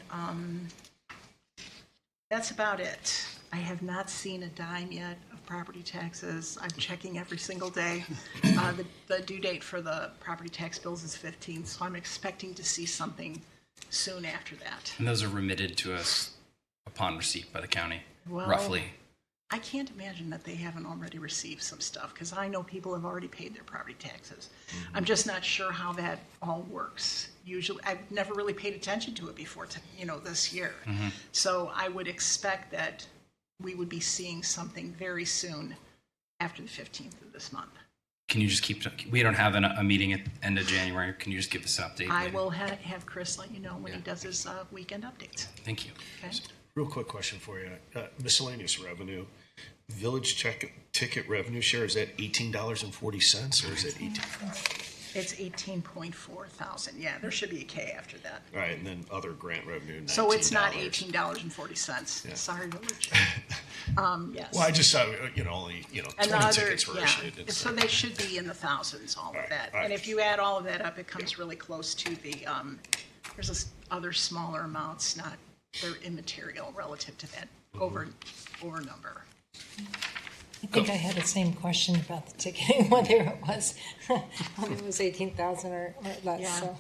[SPEAKER 11] that's about it. I have not seen a dime yet of property taxes. I'm checking every single day. The due date for the property tax bills is 15th, so I'm expecting to see something soon after that.
[SPEAKER 1] And those are remitted to us upon receipt by the county,
[SPEAKER 11] Well,
[SPEAKER 1] roughly.
[SPEAKER 11] I can't imagine that they haven't already received some stuff, because I know people have already paid their property taxes. I'm just not sure how that all works. Usually, I've never really paid attention to it before, this year. So I would expect that we would be seeing something very soon after the 15th of this month.
[SPEAKER 1] Can you just we don't have a meeting at the end of January. Can you just give us an update?
[SPEAKER 11] I
[SPEAKER 1] later?
[SPEAKER 11] will have Chris let you know when he does his weekend updates.
[SPEAKER 1] Thank you.
[SPEAKER 11] Okay?
[SPEAKER 12] Real quick question for you. Miscellaneous revenue, village ticket revenue share, is that $18.40 or is it 18?
[SPEAKER 11] It's 18.4 thousand. Yeah, there should be a K after that.
[SPEAKER 12] All right, and then other grant revenue, $19.
[SPEAKER 11] So it's not $18.40.
[SPEAKER 12] Yeah.
[SPEAKER 11] Sorry, village. Yes.
[SPEAKER 12] Well, I just saw, only,
[SPEAKER 11] And
[SPEAKER 12] 20
[SPEAKER 11] the other,
[SPEAKER 12] tickets were issued.
[SPEAKER 11] yeah, so they should be in the thousands, all of
[SPEAKER 12] Right,
[SPEAKER 11] that.
[SPEAKER 12] right.
[SPEAKER 11] And if you add all of that up, it comes really close to the, there's this other smaller amounts, they're immaterial relative to that over number.
[SPEAKER 4] I think I had the same question about the ticketing, whether it was 18,000 or less,
[SPEAKER 11] Yeah.
[SPEAKER 4] so.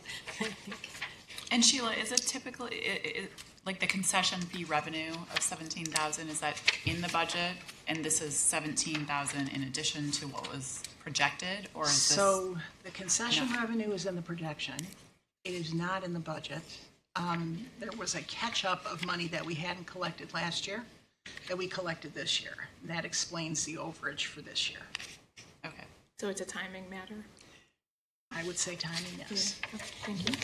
[SPEAKER 5] And Sheila, is it typically, like the concession fee revenue of 17,000, is that in the budget? And this is 17,000 in addition to what was projected, or is this?
[SPEAKER 11] So the concession
[SPEAKER 5] No.
[SPEAKER 11] revenue is in the projection. It is not in the budget. There was a catch-up of money that we hadn't collected last year that we collected this year. That explains the overage for this year.
[SPEAKER 5] Okay.
[SPEAKER 8] So it's a timing matter?
[SPEAKER 11] I would say timing, yes.
[SPEAKER 8] Thank you.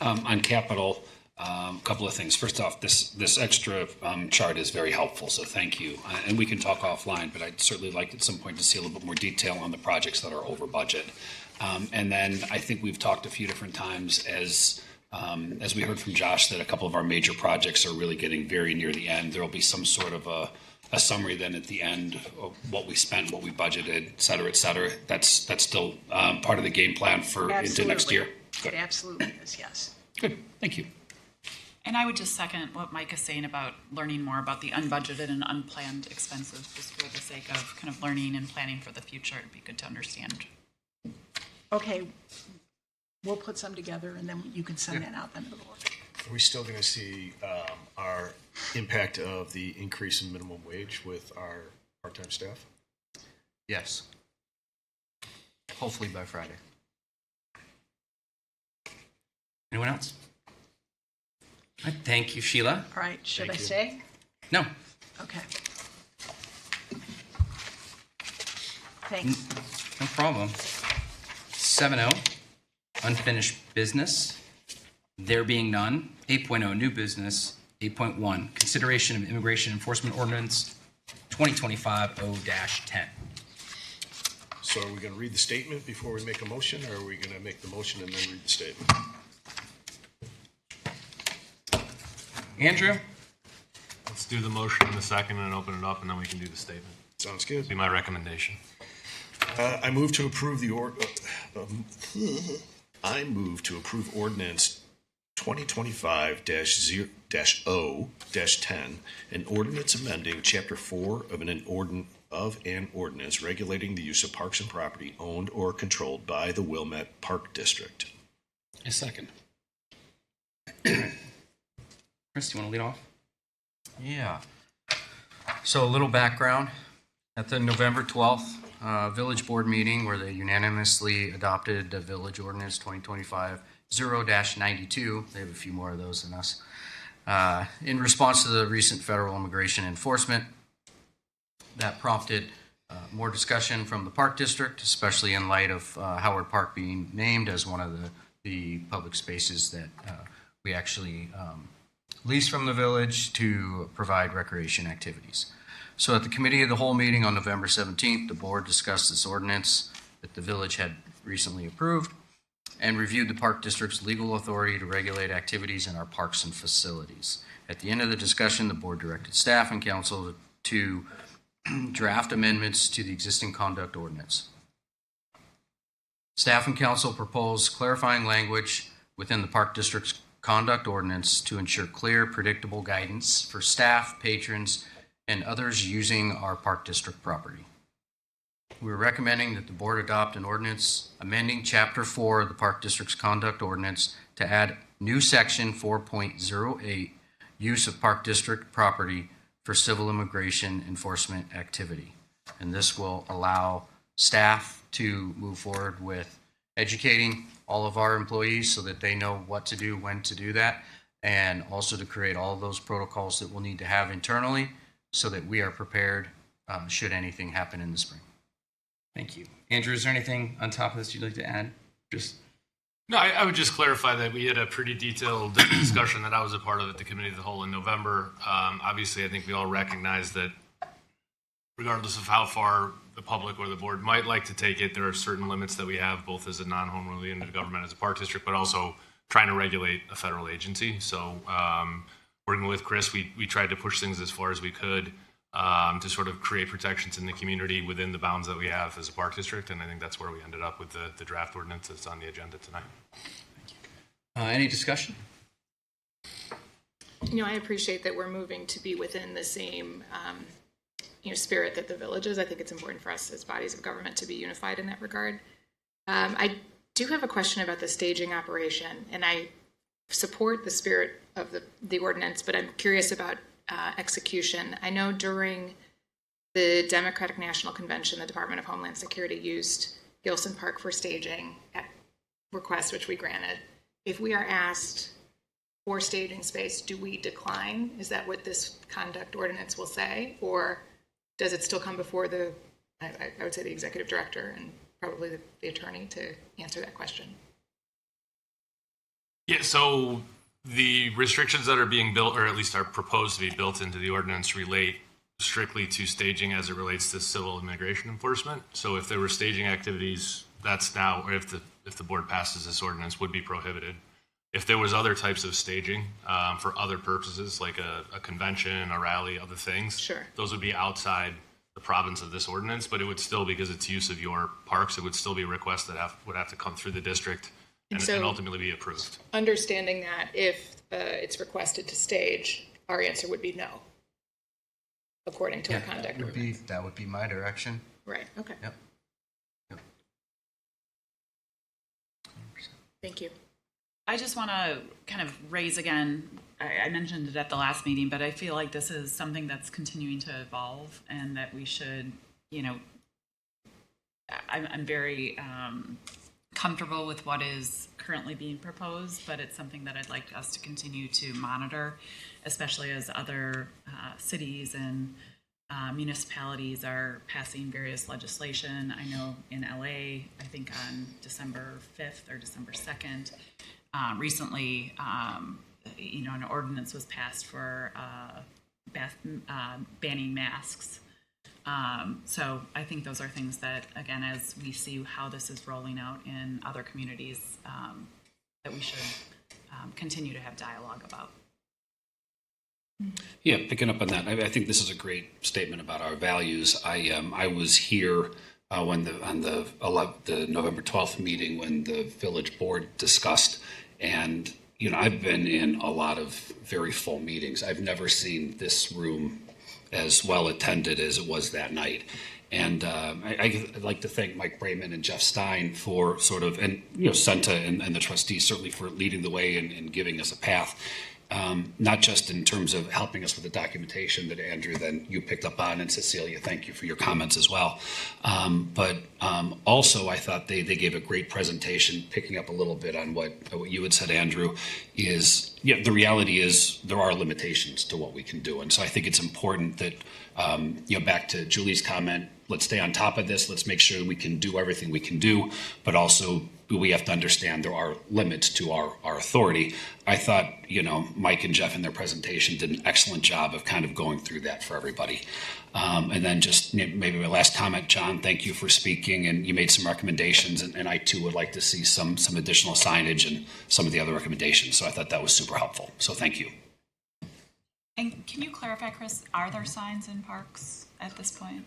[SPEAKER 3] On capital, a couple of things. First off, this extra chart is very helpful, so thank you. And we can talk offline, but I'd certainly like at some point to see a little bit more detail on the projects that are over budget. And then I think we've talked a few different times as we heard from Josh that a couple of our major projects are really getting very near the end. There will be some sort of a summary then at the end of what we spent, what we budgeted, et cetera, et cetera. That's still part of the game plan for into next year.
[SPEAKER 11] It absolutely is, yes.
[SPEAKER 3] Good, thank you.
[SPEAKER 5] And I would just second what Mike is saying about learning more about the unbudgeted and unplanned expenses, just for the sake of kind of learning and planning for the future. It'd be good to understand.
[SPEAKER 11] Okay, we'll put some together and then you can send that out then to the board.
[SPEAKER 12] Are we still going to see our impact of the increase in minimum wage with our part-time staff?
[SPEAKER 2] Yes. Hopefully by Friday.
[SPEAKER 1] Anyone else? All right, thank you, Sheila.
[SPEAKER 11] All right, should I
[SPEAKER 12] Thank you.
[SPEAKER 11] stay?
[SPEAKER 1] No,
[SPEAKER 11] Okay. Thanks.
[SPEAKER 1] no problem. 7.0, unfinished business. There being none. 8.0, new business. 8.1, consideration of immigration enforcement ordinance 2025-0-10.
[SPEAKER 12] So are we going to read the statement before we make a motion, or are we going to make the motion and then read the statement?
[SPEAKER 1] Andrew?
[SPEAKER 13] Let's do the motion in a second and open it up, and then we can do the statement.
[SPEAKER 12] Sounds good.
[SPEAKER 13] Be my recommendation.
[SPEAKER 12] I move to approve I move to approve ordinance 2025-0-10, an ordinance amending Chapter 4 of an ordinance regulating the use of parks and property owned or controlled by the Wilmette Park District.
[SPEAKER 3] A second.
[SPEAKER 1] Chris, do you want to lead off?
[SPEAKER 2] Yeah. So a little background. At the November 12th Village Board meeting where they unanimously adopted the Village Ordinance 2025-0-92, they have a few more of those than us, in response to the recent federal immigration enforcement. That prompted more discussion from the Park District, especially in light of Howard Park being named as one of the public spaces that we actually lease from the village to provide recreation activities. So at the Committee of the Whole meeting on November 17th, the board discussed this ordinance that the village had recently approved and reviewed the Park District's legal authority to regulate activities in our parks and facilities. At the end of the discussion, the board directed staff and council to draft amendments to the existing conduct ordinance. Staff and council proposed clarifying language within the Park District's conduct ordinance to ensure clear, predictable guidance for staff, patrons, and others using our Park District property. We're recommending that the board adopt an ordinance amending Chapter 4 of the Park District's conduct ordinance to add new section 4.08, use of Park District property for civil immigration enforcement activity. And this will allow staff to move forward with educating all of our employees so that they know what to do, when to do that, and also to create all of those protocols that we'll need to have internally so that we are prepared should anything happen in the spring.
[SPEAKER 1] Thank you. Andrew, is there anything on top of this you'd like to add? Just
[SPEAKER 13] No, I would just clarify that we had a pretty detailed discussion that I was a part of at the Committee of the Whole in November. Obviously, I think we all recognize that regardless of how far the public or the board might like to take it, there are certain limits that we have, both as a non-home rule unit of government, as a park district, but also trying to regulate a federal agency. So working with Chris, we tried to push things as far as we could to sort of create protections in the community within the bounds that we have as a park district. And I think that's where we ended up with the draft ordinance that's on the agenda tonight.
[SPEAKER 1] any discussion?
[SPEAKER 8] I appreciate that we're moving to be within the same, spirit that the village is. I think it's important for us as bodies of government to be unified in that regard. I do have a question about the staging operation, and I support the spirit of the ordinance, but I'm curious about execution. I know during the Democratic National Convention, the Department of Homeland Security used Gilson Park for staging at request, which we granted. If we are asked for staging space, do we decline? Is that what this conduct ordinance will say? Or does it still come before I would say the executive director and probably the attorney to answer that question?
[SPEAKER 13] Yeah, so the restrictions that are being built, or at least are proposed to be built into the ordinance, relate strictly to staging as it relates to civil immigration enforcement. So if there were staging activities, that's now, or if the board passes this ordinance, would be prohibited. If there was other types of staging for other purposes, like a convention, a rally, other things,
[SPEAKER 8] sure,
[SPEAKER 13] those would be outside the province of this ordinance, but it would still, because it's use of your parks, it would still be a request that would have to come through the district and ultimately be approved.
[SPEAKER 8] Understanding that if it's requested to stage, our answer would be no, according to our conduct ordinance.
[SPEAKER 2] That would be my direction.
[SPEAKER 8] Right, okay.
[SPEAKER 2] Yep.
[SPEAKER 8] Thank you.
[SPEAKER 5] I just want to kind of raise again, I mentioned it at the last meeting, but I feel like this is something that's continuing to evolve and that we should, I'm very comfortable with what is currently being proposed, but it's something that I'd like us to continue to monitor, especially as other cities and municipalities are passing various legislation. I know in LA, I think on December 5th or December 2nd, recently, an ordinance was passed for banning masks. So I think those are things that, again, as we see how this is rolling out in other communities, that we should continue to have dialogue about.
[SPEAKER 3] Yeah, picking up on that, I think this is a great statement about our values. I was here on the November 12th meeting when the village board discussed, and I've been in a lot of very full meetings. I've never seen this room as well attended as it was that night. And I'd like to thank Mike Brayman and Jeff Stein for sort of, and Senta and the trustees certainly for leading the way and giving us a path. Not just in terms of helping us with the documentation that Andrew, then you picked up on, and Cecilia, thank you for your comments as well. But also I thought they gave a great presentation, picking up a little bit on what you had said, Andrew, is the reality is there are limitations to what we can do. And so I think it's important that, back to Julie's comment, let's stay on top of this. Let's make sure we can do everything we can do, but also we have to understand there are limits to our authority. I thought, Mike and Jeff in their presentation did an excellent job of kind of going through that for everybody. And then just maybe my last comment, John, thank you for speaking, and you made some recommendations, and I too would like to see some additional signage and some of the other recommendations. So I thought that was super helpful. So thank you.
[SPEAKER 5] And can you clarify, Chris, are there signs in parks at this point?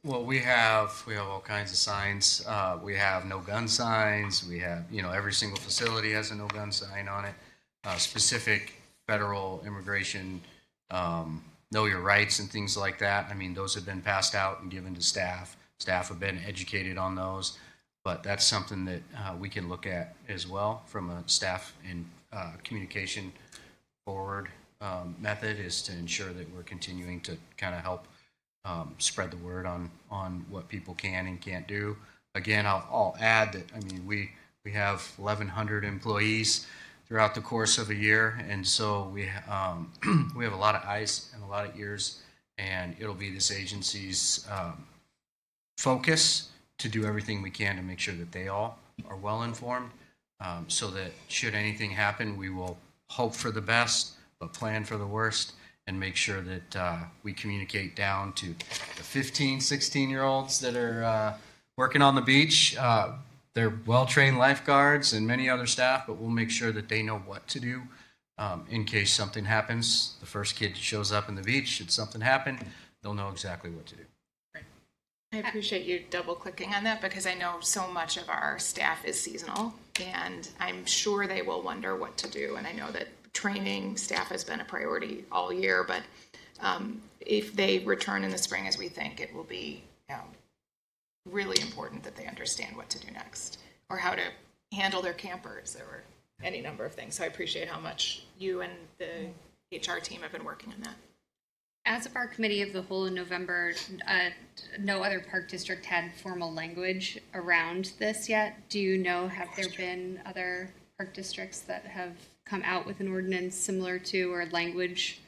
[SPEAKER 2] Well, we have all kinds of signs. We have no gun signs. We have, every single facility has a no gun sign on it. Specific federal immigration, know your rights and things like that. I mean, those have been passed out and given to staff. Staff have been educated on those, but that's something that we can look at as well from a staff and communication forward method, is to ensure that we're continuing to kind of help spread the word on what people can and can't do. Again, I'll add that, we have 1,100 employees throughout the course of a year, and so we have a lot of eyes and a lot of ears, and it'll be this agency's focus to do everything we can to make sure that they all are well informed, so that should anything happen, we will hope for the best, but plan for the worst, and make sure that we communicate down to the 15, 16-year-olds that are working on the beach. They're well-trained lifeguards and many other staff, but we'll make sure that they know what to do in case something happens. The first kid shows up in the beach, should something happen, they'll know exactly what to do.
[SPEAKER 8] I appreciate you double clicking on that, because I know so much of our staff is seasonal, and I'm sure they will wonder what to do. And I know that training staff has been a priority all year, but if they return in the spring as we think, it will be really important that they understand what to do next, or how to handle their campers, or any number of things. So I appreciate how much you and the HR team have been working on that.
[SPEAKER 14] As of our committee of the whole in November, no other park district had formal language around this yet. Do you know, have there been other park districts that have come out with an ordinance similar to, or language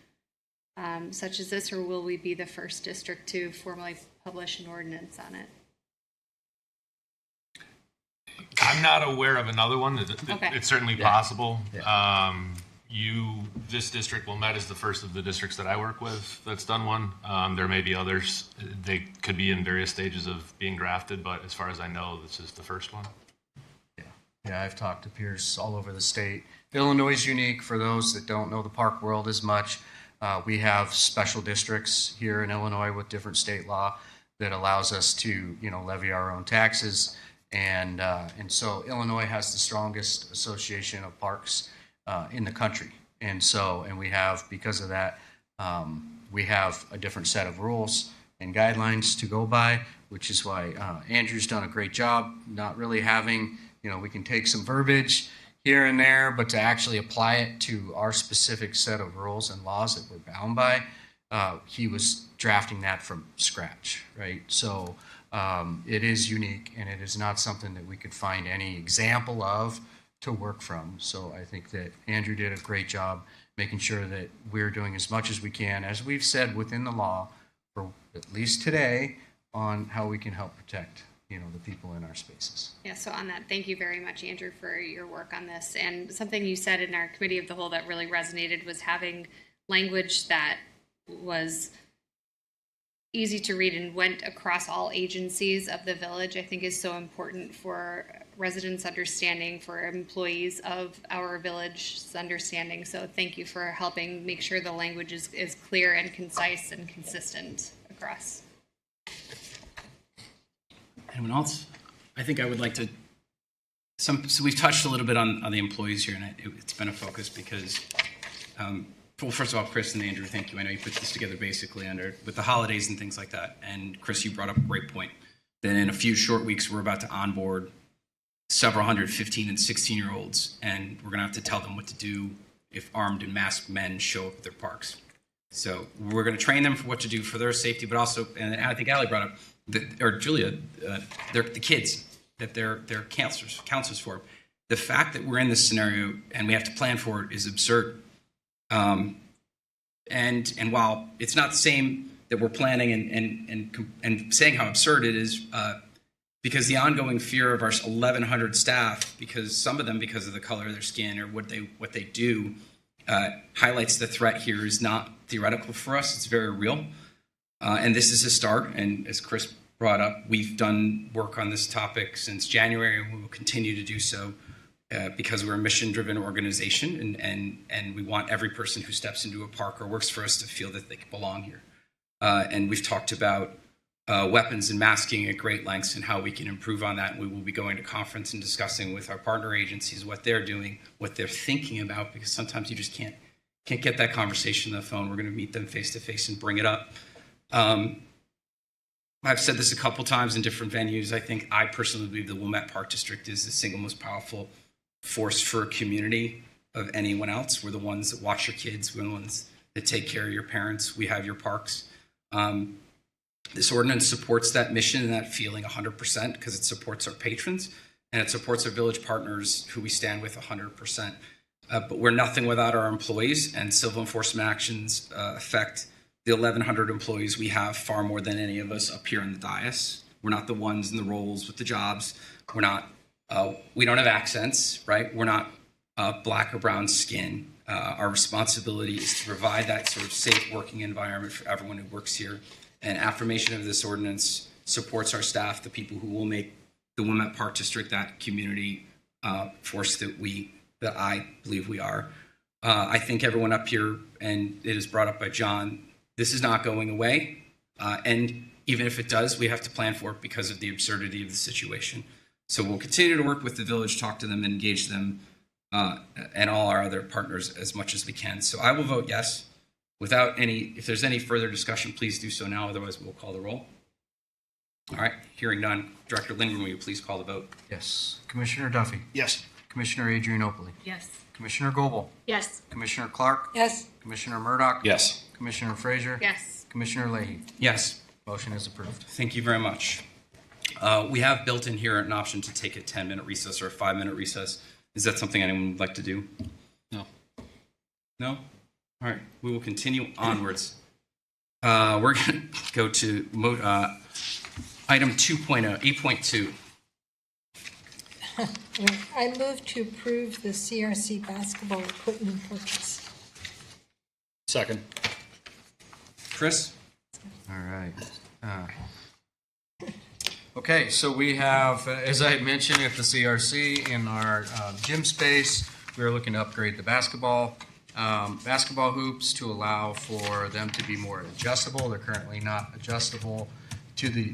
[SPEAKER 14] such as this, or will we be the first district to formally publish an ordinance on it?
[SPEAKER 13] I'm not aware of another one.
[SPEAKER 14] Okay.
[SPEAKER 13] It's certainly possible. This district, Wilmette, is the first of the districts that I work with that's done one. There may be others. They could be in various stages of being drafted, but as far as I know, this is the first one.
[SPEAKER 2] Yeah, I've talked to peers all over the state. Illinois is unique for those that don't know the park world as much. We have special districts here in Illinois with different state law that allows us to, levy our own taxes. And so Illinois has the strongest association of parks in the country. And we have, because of that, we have a different set of rules and guidelines to go by, which is why Andrew's done a great job not really having we can take some verbiage here and there, but to actually apply it to our specific set of rules and laws that we're bound by, he was drafting that from scratch, right? So it is unique, and it is not something that we could find any example of to work from. So I think that Andrew did a great job making sure that we're doing as much as we can, as we've said within the law, for at least today, on how we can help protect the people in our spaces.
[SPEAKER 14] Yeah, so on that, thank you very much, Andrew, for your work on this. And something you said in our committee of the whole that really resonated was having language that was easy to read and went across all agencies of the village. I think is so important for residents' understanding, for employees of our village's understanding. So thank you for helping make sure the language is clear and concise and consistent across.
[SPEAKER 1] Anyone else? I think I would like to, so we've touched a little bit on the employees here, and it's been a focus because, well, first of all, Chris and Andrew, thank you. I know you put this together basically with the holidays and things like that. And Chris, you brought up a great point. That in a few short weeks, we're about to onboard several hundred 15 and 16-year-olds, and we're going to have to tell them what to do if armed and masked men show up at their parks. So we're going to train them for what to do for their safety, but also, and I think Allie brought up, or Julia, they're the kids that they're counselors for. The fact that we're in this scenario and we have to plan for it is absurd. And while it's not the same that we're planning and saying how absurd it is, because the ongoing fear of our 1,100 staff, because some of them, because of the color of their skin or what they do, highlights the threat here is not theoretical for us. It's very real. And this is a start. And as Chris brought up, we've done work on this topic since January, and we will continue to do so because we're a mission-driven organization, and we want every person who steps into a park or works for us to feel that they belong here. And we've talked about weapons and masking at great lengths and how we can improve on that. We will be going to conference and discussing with our partner agencies what they're doing, what they're thinking about, because sometimes you just can't get that conversation on the phone. We're going to meet them face to face and bring it up. I've said this a couple times in different venues. I think I personally believe the Wilmette Park District is the single most powerful force for a community of anyone else. We're the ones that watch your kids. We're the ones that take care of your parents. We have your parks. This ordinance supports that mission and that feeling 100% because it supports our patrons and it supports our village partners who we stand with 100%. But we're nothing without our employees, and civil enforcement actions affect the 1,100 employees we have far more than any of us up here in the dais. We're not the ones in the roles with the jobs. We're not, we don't have accents, right? We're not black or brown skin. Our responsibility is to provide that sort of safe working environment for everyone who works here. And affirmation of this ordinance supports our staff, the people who will make the Wilmette Park District that community force that I believe we are. I think everyone up here, and it is brought up by John, this is not going away. And even if it does, we have to plan for it because of the absurdity of the situation. So we'll continue to work with the village, talk to them, engage them, and all our other partners as much as we can. So I will vote yes. If there's any further discussion, please do so now. Otherwise, we'll call the roll. All right, hearing none. Director Lindgren, will you please call the vote?
[SPEAKER 2] Yes. Commissioner Duffy.
[SPEAKER 12] Yes.
[SPEAKER 2] Commissioner Adrianopoli.
[SPEAKER 5] Yes.
[SPEAKER 2] Commissioner Goebel.
[SPEAKER 8] Yes.
[SPEAKER 2] Commissioner Clark.
[SPEAKER 4] Yes.
[SPEAKER 2] Commissioner Murdoch.
[SPEAKER 3] Yes.
[SPEAKER 2] Commissioner Frazier.
[SPEAKER 5] Yes.
[SPEAKER 2] Commissioner Leahy.
[SPEAKER 1] Yes.
[SPEAKER 2] Motion is approved.
[SPEAKER 1] Thank you very much. We have built in here an option to take a 10-minute recess or a 5-minute recess. Is that something anyone would like to do?
[SPEAKER 3] No.
[SPEAKER 1] No? All right. We will continue onwards. We're going to go to item 2.0, 8.2.
[SPEAKER 4] I move to approve the CRC basketball equipment purchase.
[SPEAKER 3] Second.
[SPEAKER 2] Chris? All right. Okay, so we have, as I had mentioned at the CRC, in our gym space, we are looking to upgrade the basketball hoops to allow for them to be more adjustable. They're currently not adjustable to the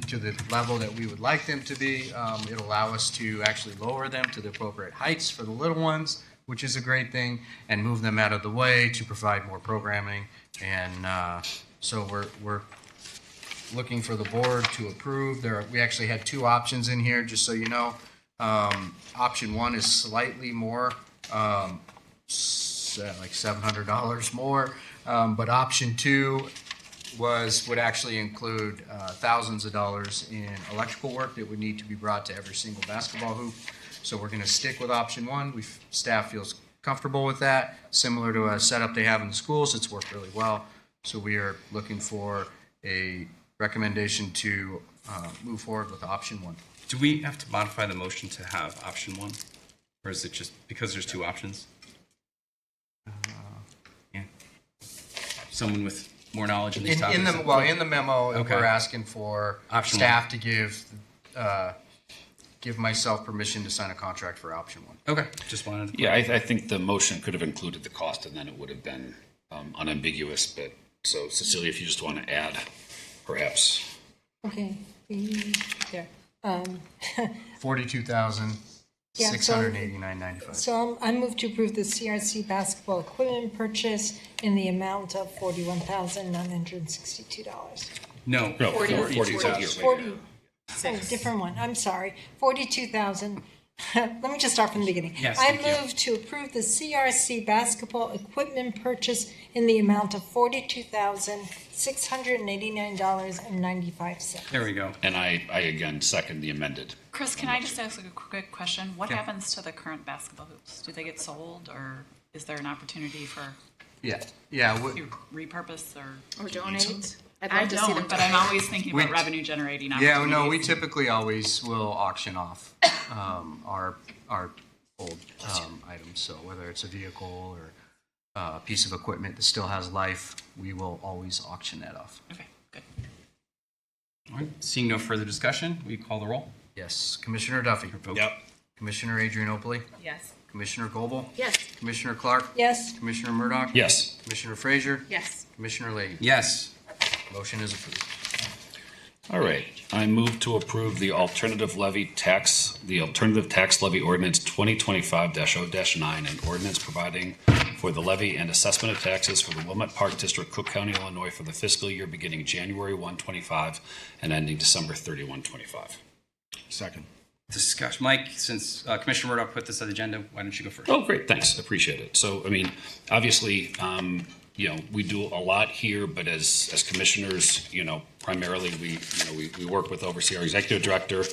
[SPEAKER 2] level that we would like them to be. It'll allow us to actually lower them to the appropriate heights for the little ones, which is a great thing, and move them out of the way to provide more programming. And so we're looking for the board to approve. We actually had two options in here, just so you know. Option one is slightly more, like $700 more. But option two would actually include thousands of dollars in electrical work that would need to be brought to every single basketball hoop. So we're going to stick with option one. Staff feels comfortable with that, similar to a setup they have in the schools. It's worked really well. So we are looking for a recommendation to move forward with option one.
[SPEAKER 1] Do we have to modify the motion to have option one? Or is it just because there's two options? Yeah. Someone with more knowledge in these topics?
[SPEAKER 2] In the memo,
[SPEAKER 1] Okay.
[SPEAKER 2] we're asking for
[SPEAKER 1] Option
[SPEAKER 2] staff to give myself permission to sign a contract for option one.
[SPEAKER 1] Okay, just wanted to.
[SPEAKER 3] Yeah, I think the motion could have included the cost and then it would have been unambiguous. But so Cecilia, if you just want to add, perhaps.
[SPEAKER 4] Okay, there.
[SPEAKER 2] $42,689.95.
[SPEAKER 4] So I move to approve the CRC basketball equipment purchase in the amount of $41,962.
[SPEAKER 1] No.
[SPEAKER 4] 40. Oh, different one. I'm sorry. 42,000. Let me just start from the beginning.
[SPEAKER 1] Yes,
[SPEAKER 4] I
[SPEAKER 1] thank you.
[SPEAKER 4] move to approve the CRC basketball equipment purchase in the amount of $42,689.95.
[SPEAKER 1] There we go.
[SPEAKER 3] And I again second the amended.
[SPEAKER 5] Chris, can I just ask a quick question? What happens to the current basketball hoops? Do they get sold, or is there an opportunity for
[SPEAKER 2] Yeah.
[SPEAKER 5] to repurpose or
[SPEAKER 8] donate. I'd
[SPEAKER 5] I
[SPEAKER 8] love to see them
[SPEAKER 5] don't, but I'm always thinking about revenue generating
[SPEAKER 2] Yeah,
[SPEAKER 5] opportunities.
[SPEAKER 2] no, we typically always will auction off our old items. So whether it's a vehicle or a piece of equipment that still has life, we will always auction that off.
[SPEAKER 5] Okay, good.
[SPEAKER 1] All right, seeing no further discussion, we call the roll.
[SPEAKER 2] Yes, Commissioner Duffy.
[SPEAKER 1] Vote.
[SPEAKER 12] Yep.
[SPEAKER 2] Commissioner Adrianopoli.
[SPEAKER 5] Yes.
[SPEAKER 2] Commissioner Goebel.
[SPEAKER 8] Yes.
[SPEAKER 2] Commissioner Clark.
[SPEAKER 4] Yes.
[SPEAKER 2] Commissioner Murdoch.
[SPEAKER 3] Yes.
[SPEAKER 2] Commissioner Frazier.
[SPEAKER 5] Yes.
[SPEAKER 2] Commissioner Leahy.
[SPEAKER 1] Yes.
[SPEAKER 2] Motion is approved.
[SPEAKER 3] All right. I move to approve the alternative tax levy ordinance 2025-0-9, an ordinance providing for the levy and assessment of taxes for the Wilmette Park District, Cook County, Illinois, for the fiscal year beginning January 1/25 and ending December 31/25.
[SPEAKER 12] Second.
[SPEAKER 1] Discussion. Mike, since Commissioner Murdoch put this on the agenda, why don't you go first?
[SPEAKER 3] Oh, great. Thanks. Appreciate it. So, I mean, obviously, we do a lot here, but as commissioners, primarily we work with, oversee our executive director.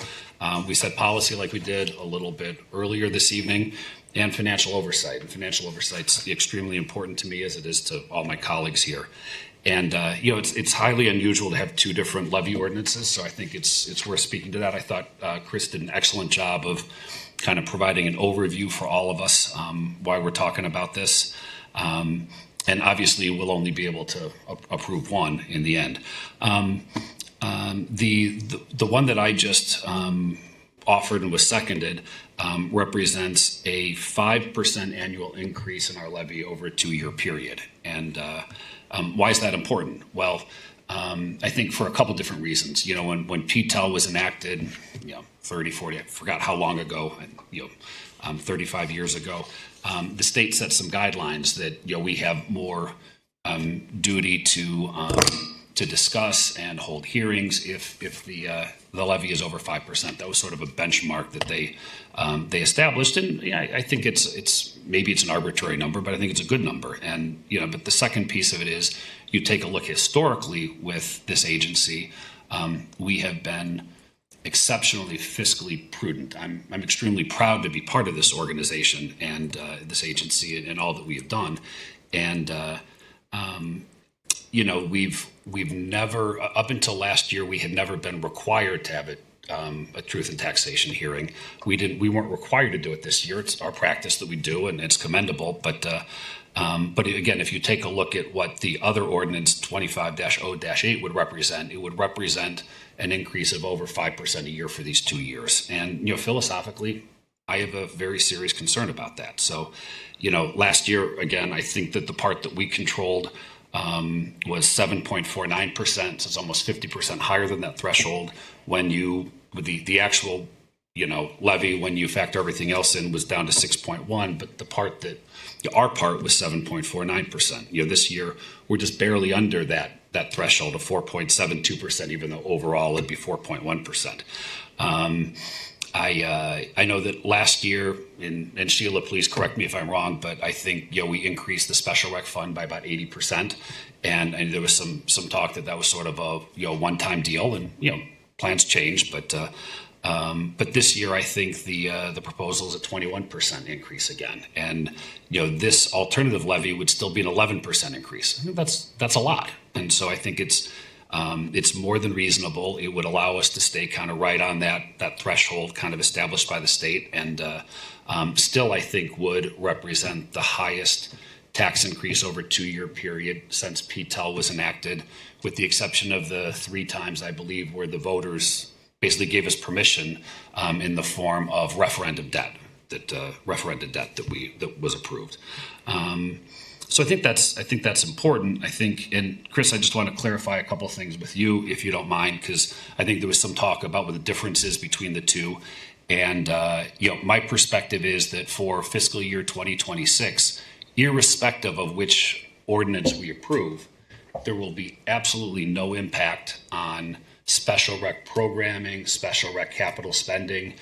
[SPEAKER 3] We set policy like we did a little bit earlier this evening, and financial oversight. And financial oversight's extremely important to me, as it is to all my colleagues here. And, it's highly unusual to have two different levy ordinances, so I think it's worth speaking to that. I thought Chris did an excellent job of kind of providing an overview for all of us why we're talking about this. And obviously, we'll only be able to approve one in the end. The one that I just offered and was seconded represents a 5% annual increase in our levy over a 2-year period. And why is that important? Well, I think for a couple different reasons. When PTEL was enacted, 30, 40, I forgot how long ago, 35 years ago, the state set some guidelines that we have more duty to discuss and hold hearings if the levy is over 5%. That was sort of a benchmark that they established, and I think it's maybe it's an arbitrary number, but I think it's a good number. And but the second piece of it is you take a look historically with this agency, we have been exceptionally fiscally prudent. I'm extremely proud to be part of this organization and this agency and all that we have done. And we've never, up until last year, we had never been required to have a truth and taxation hearing. We weren't required to do it this year. It's our practice that we do, and it's commendable. But again, if you take a look at what the other ordinance 25-0-8 would represent, it would represent an increase of over 5% a year for these 2 years. And philosophically, I have a very serious concern about that. So, last year, again, I think that the part that we controlled was 7.49%. So it's almost 50% higher than that threshold. When the actual, levy, when you factor everything else in, was down to 6.1. But the part that our part was 7.49%. This year we're just barely under that threshold of 4.72%, even though overall it'd be 4.1%. I know that last year, and Sheila, please correct me if I'm wrong, but I think, we increased the special rec fund by about 80%. And there was some talk that was sort of a, one-time deal, and, plans change, but this year I think the proposal is a 21% increase again. And, this alternative levy would still be an 11% increase. I think that's a lot. And so I think it's more than reasonable. It would allow us to stay kind of right on that threshold kind of established by the state, and still I think would represent the highest tax increase over a 2-year period since PTEL was enacted, with the exception of the 3 times, I believe, where the voters basically gave us permission in the form of referendum debt that was approved. So I think that's important. And Chris, I just want to clarify a couple of things with you, if you don't mind, because I think there was some talk about what the difference is between the two. And my perspective is that for fiscal year 2026, irrespective of which ordinance we approve, there will be absolutely no impact on special rec programming, special rec capital spending.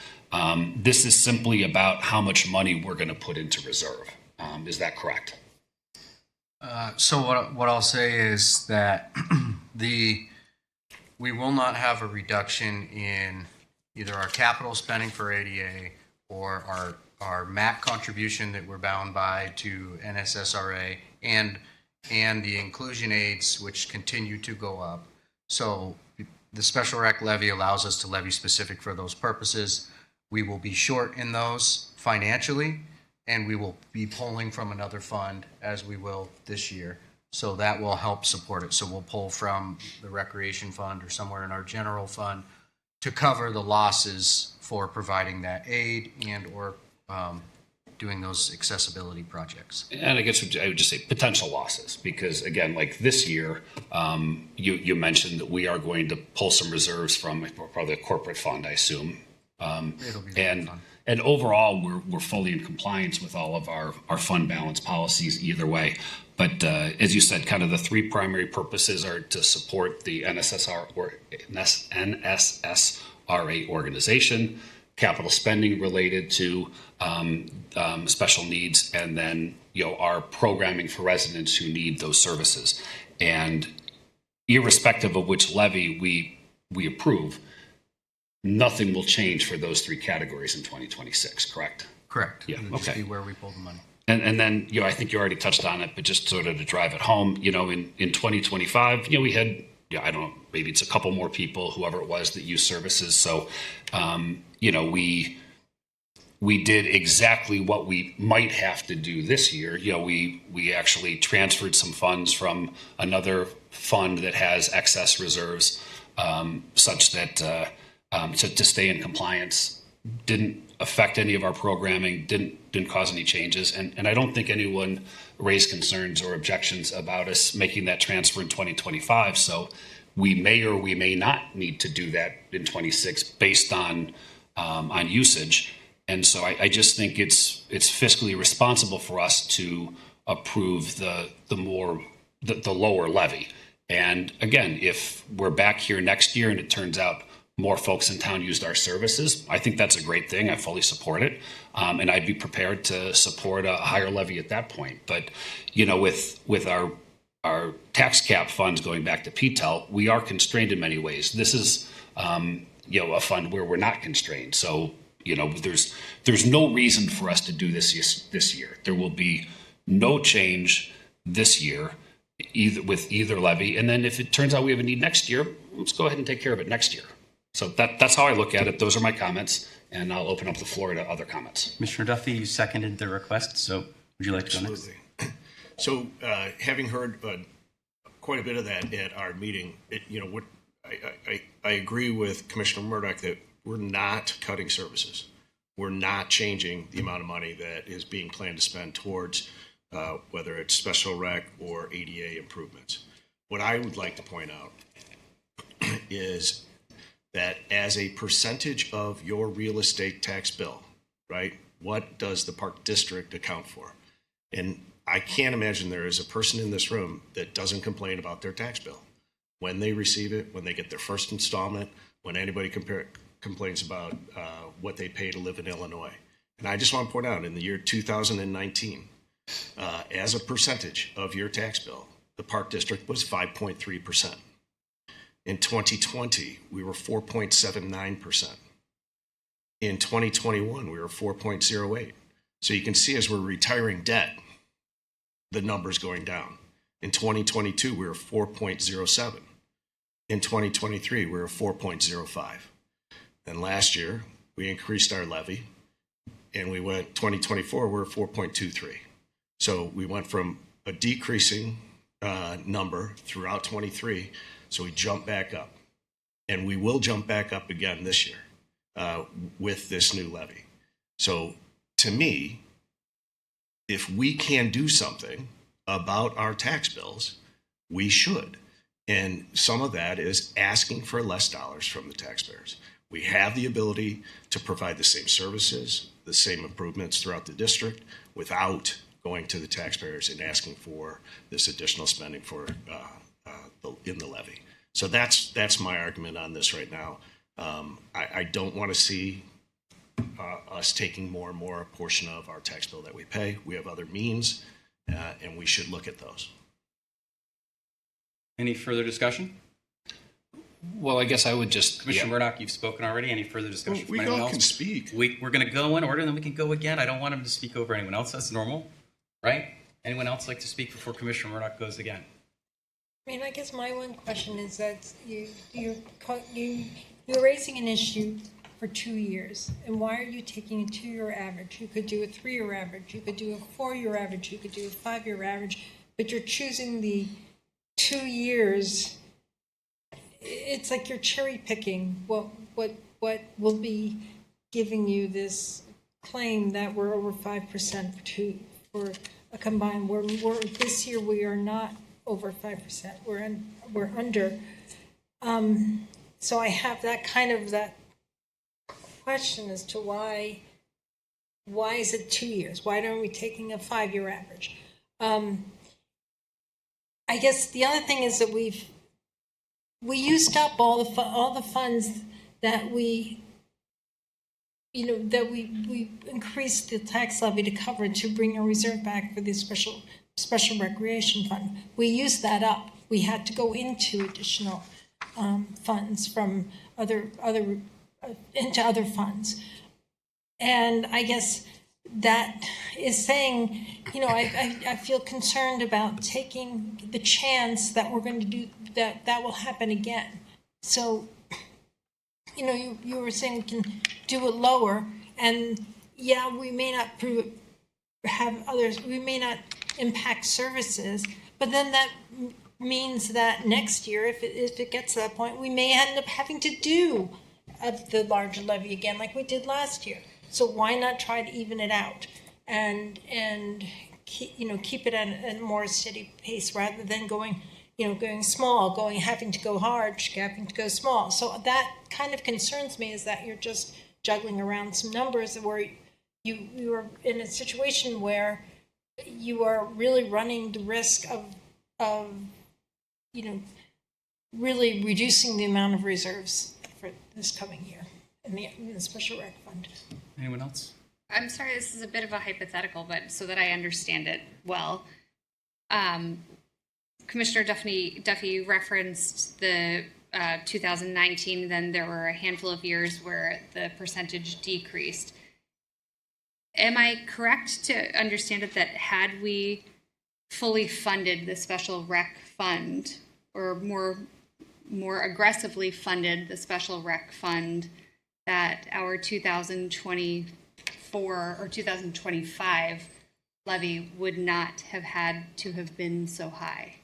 [SPEAKER 3] This is simply about how much money we're going to put into reserve. Is that correct?
[SPEAKER 2] So what I'll say is that we will not have a reduction in either our capital spending for ADA or our MAC contribution that we're bound by to NSSRA and the inclusion aids, which continue to go up. So the special rec levy allows us to levy specific for those purposes. We will be short in those financially, and we will be pulling from another fund, as we will this year. So that will help support it. So we'll pull from the recreation fund or somewhere in our general fund to cover the losses for providing that aid and or doing those accessibility projects.
[SPEAKER 3] And I guess I would just say potential losses, because again, like this year, you mentioned that we are going to pull some reserves from probably a corporate fund, I assume.
[SPEAKER 2] It'll be fun.
[SPEAKER 3] And overall, we're fully in compliance with all of our fund balance policies either way. But as you said, kind of the 3 primary purposes are to support the NSSRA organization, capital spending related to special needs, and then our programming for residents who need those services. And irrespective of which levy we approve, nothing will change for those 3 categories in 2026, correct?
[SPEAKER 2] Correct.
[SPEAKER 3] Yeah,
[SPEAKER 2] It'll just
[SPEAKER 3] okay.
[SPEAKER 2] be where we pull the money.
[SPEAKER 3] And then, I think you already touched on it, but just sort of to drive it home, in 2025, we had, I don't know, maybe it's a couple more people, whoever it was, that used services. So, we did exactly what we might have to do this year. We actually transferred some funds from another fund that has excess reserves, such that to stay in compliance. Didn't affect any of our programming, didn't cause any changes. And I don't think anyone raised concerns or objections about us making that transfer in 2025. So we may or we may not need to do that in 26 based on usage. And so I just think it's fiscally responsible for us to approve the lower levy. And again, if we're back here next year and it turns out more folks in town used our services, I think that's a great thing. I fully support it. And I'd be prepared to support a higher levy at that point. But, with our tax cap funds going back to PTEL, we are constrained in many ways. This is, a fund where we're not constrained. So, there's no reason for us to do this year. There will be no change this year, either levy. And then if it turns out we have a need next year, let's go ahead and take care of it next year. So that's how I look at it. Those are my comments, and I'll open up the floor to other comments.
[SPEAKER 1] Commissioner Duffy, you seconded the request, so would you like to go next?
[SPEAKER 12] Absolutely. So, having heard quite a bit of that at our meeting, I agree with Commissioner Murdoch that we're not cutting services. We're not changing the amount of money that is being planned to spend towards whether it's special rec or ADA improvements. What I would like to point out is that as a percentage of your real estate tax bill, right, what does the Park District account for? And I can't imagine there is a person in this room that doesn't complain about their tax bill when they receive it, when they get their first installment, when anybody complains about what they pay to live in Illinois. And I just want to point out, in the year 2019, as a percentage of your tax bill, the Park District was 5.3%. In 2020, we were 4.79%. In 2021, we were 4.08. So you can see as we're retiring debt, the numbers going down. In 2022, we were 4.07. In 2023, we were 4.05. And last year, we increased our levy, and we went 2024, we're 4.23. So we went from a decreasing number throughout 23, so we jumped back up. And we will jump back up again this year with this new levy. So to me, if we can do something about our tax bills, we should. And some of that is asking for less dollars from the taxpayers. We have the ability to provide the same services, the same improvements throughout the district without going to the taxpayers and asking for this additional spending for in the levy. So that's my argument on this right now. I don't want to see us taking more and more a portion of our tax bill that we pay. We have other means, and we should look at those.
[SPEAKER 1] Any further discussion?
[SPEAKER 3] Well, I guess I would just.
[SPEAKER 1] Commissioner Murdoch, you've spoken already. Any further discussion from
[SPEAKER 12] We
[SPEAKER 1] anyone
[SPEAKER 12] all
[SPEAKER 1] else?
[SPEAKER 12] can speak.
[SPEAKER 1] We're going to go in order, and then we can go again. I don't want him to speak over anyone else. That's normal, right? Anyone else like to speak before Commissioner Murdoch goes again?
[SPEAKER 4] I mean, I guess my one question is that you're raising an issue for 2 years, and why are you taking a 2-year average? You could do a 3-year average, you could do a 4-year average, you could do a 5-year average, but you're choosing the 2 years. It's like you're cherry picking what will be giving you this claim that we're over 5% for a combined. We're this year we are not over 5%. We're under. So I have that question as to why is it 2 years? Why aren't we taking a 5-year average? I guess the other thing is that we used up all the funds that we increased the tax levy to cover to bring our reserve back for the special recreation fund. We used that up. We had to go into additional funds from into other funds, and I guess that is saying, I feel concerned about taking the chance that we're going to do that will happen again. So, you were saying we can do it lower, and yeah, we may not have others, we may not impact services, but then that means that next year, if it gets to that point, we may end up having to do the larger levy again, like we did last year. So why not try to even it out and keep it at a more steady pace rather than going small, having to go hard, having to go small. So that kind of concerns me, is that you're just juggling around some numbers where you are in a situation where you are really running the risk of really reducing the amount of reserves for this coming year in the special rec fund.
[SPEAKER 1] Anyone else?
[SPEAKER 14] I'm sorry, this is a bit of a hypothetical, but so that I understand it well. Commissioner Duffy referenced the 2019, then there were a handful of years where the percentage decreased. Am I correct to understand it that had we fully funded the special rec fund, or more aggressively funded the special rec fund, that our 2024 or 2025 levy would not have had to have been so high?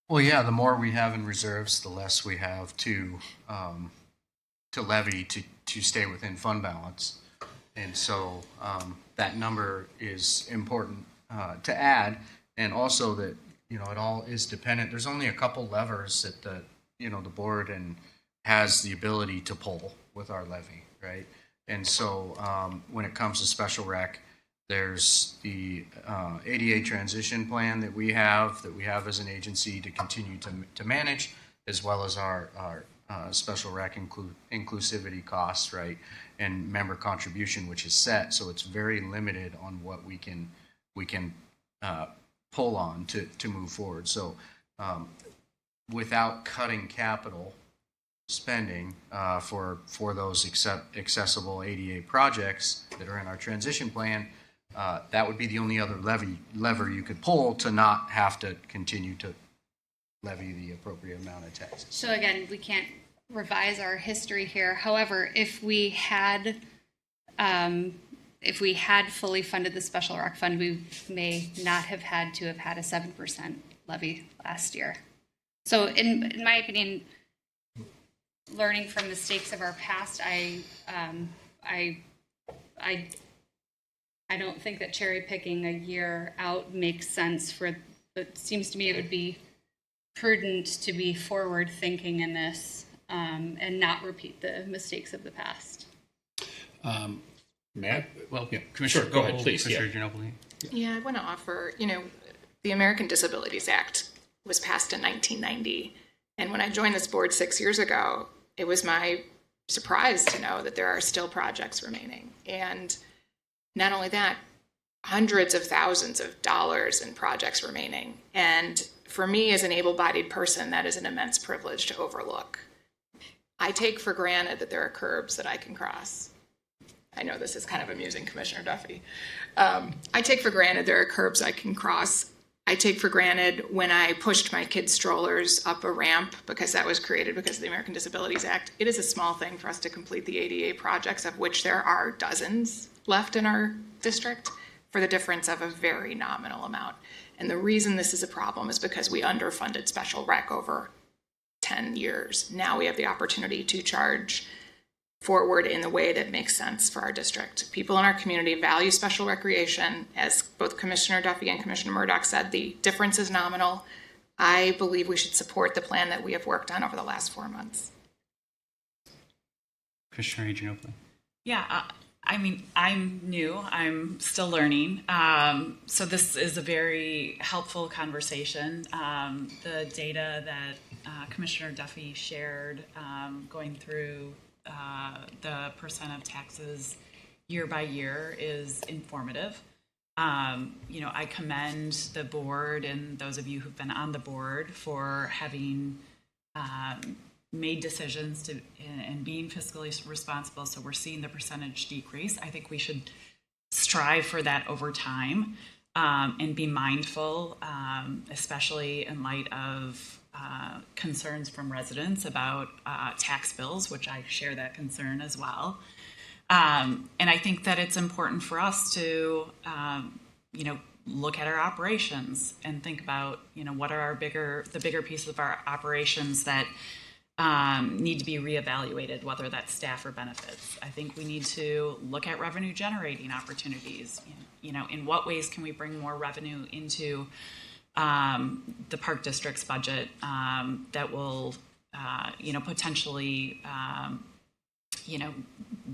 [SPEAKER 2] Well, yeah, the more we have in reserves, the less we have to levy to stay within fund balance. And so that number is important to add, and also that, it all is dependent. There's only a couple levers that the board has the ability to pull with our levy, right? And so when it comes to special rec, there's the ADA transition plan that we have as an agency to continue to manage, as well as our special rec inclusivity costs, right? And member contribution, which is set, so it's very limited on what we can pull on to move forward. So without cutting capital spending for those accessible ADA projects that are in our transition plan, that would be the only other lever you could pull to not have to continue to levy the appropriate amount of taxes.
[SPEAKER 14] So again, we can't revise our history here. However, if we had fully funded the special rec fund, we may not have had to have had a 7% levy last year. So in my opinion, learning from mistakes of our past, I don't think that cherry picking a year out makes sense. It seems to me it would be prudent to be forward thinking in this and not repeat the mistakes of the past.
[SPEAKER 3] Matt?
[SPEAKER 1] Well, Commissioner,
[SPEAKER 3] Sure, go ahead, please.
[SPEAKER 1] Commissioner Ginobili.
[SPEAKER 8] Yeah, I want to offer, the American Disabilities Act was passed in 1990. And when I joined this board 6 years ago, it was my surprise to know that there are still projects remaining. And not only that, hundreds of thousands of dollars in projects remaining. And for me as an able-bodied person, that is an immense privilege to overlook. I take for granted that there are curbs that I can cross. I know this is kind of amusing, Commissioner Duffy. I take for granted there are curbs I can cross. I take for granted when I pushed my kids' strollers up a ramp, because that was created because of the American Disabilities Act. It is a small thing for us to complete the ADA projects, of which there are dozens left in our district, for the difference of a very nominal amount. And the reason this is a problem is because we underfunded special rec over 10 years. Now we have the opportunity to charge forward in the way that makes sense for our district. People in our community value special recreation. As both Commissioner Duffy and Commissioner Murdoch said, the difference is nominal. I believe we should support the plan that we have worked on over the last 4 months.
[SPEAKER 1] Commissioner Ginobili.
[SPEAKER 15] Yeah, I mean, I'm new. I'm still learning. So this is a very helpful conversation. The data that Commissioner Duffy shared going through the percent of taxes year by year is informative. I commend the board and those of you who've been on the board for having made decisions and being fiscally responsible. So we're seeing the percentage decrease. I think we should strive for that over time and be mindful, especially in light of concerns from residents about tax bills, which I share that concern as well. And I think that it's important for us to, look at our operations and think about, what are the bigger pieces of our operations that need to be reevaluated, whether that's staff or benefits. I think we need to look at revenue generating opportunities. In what ways can we bring more revenue into the park district's budget that will, potentially,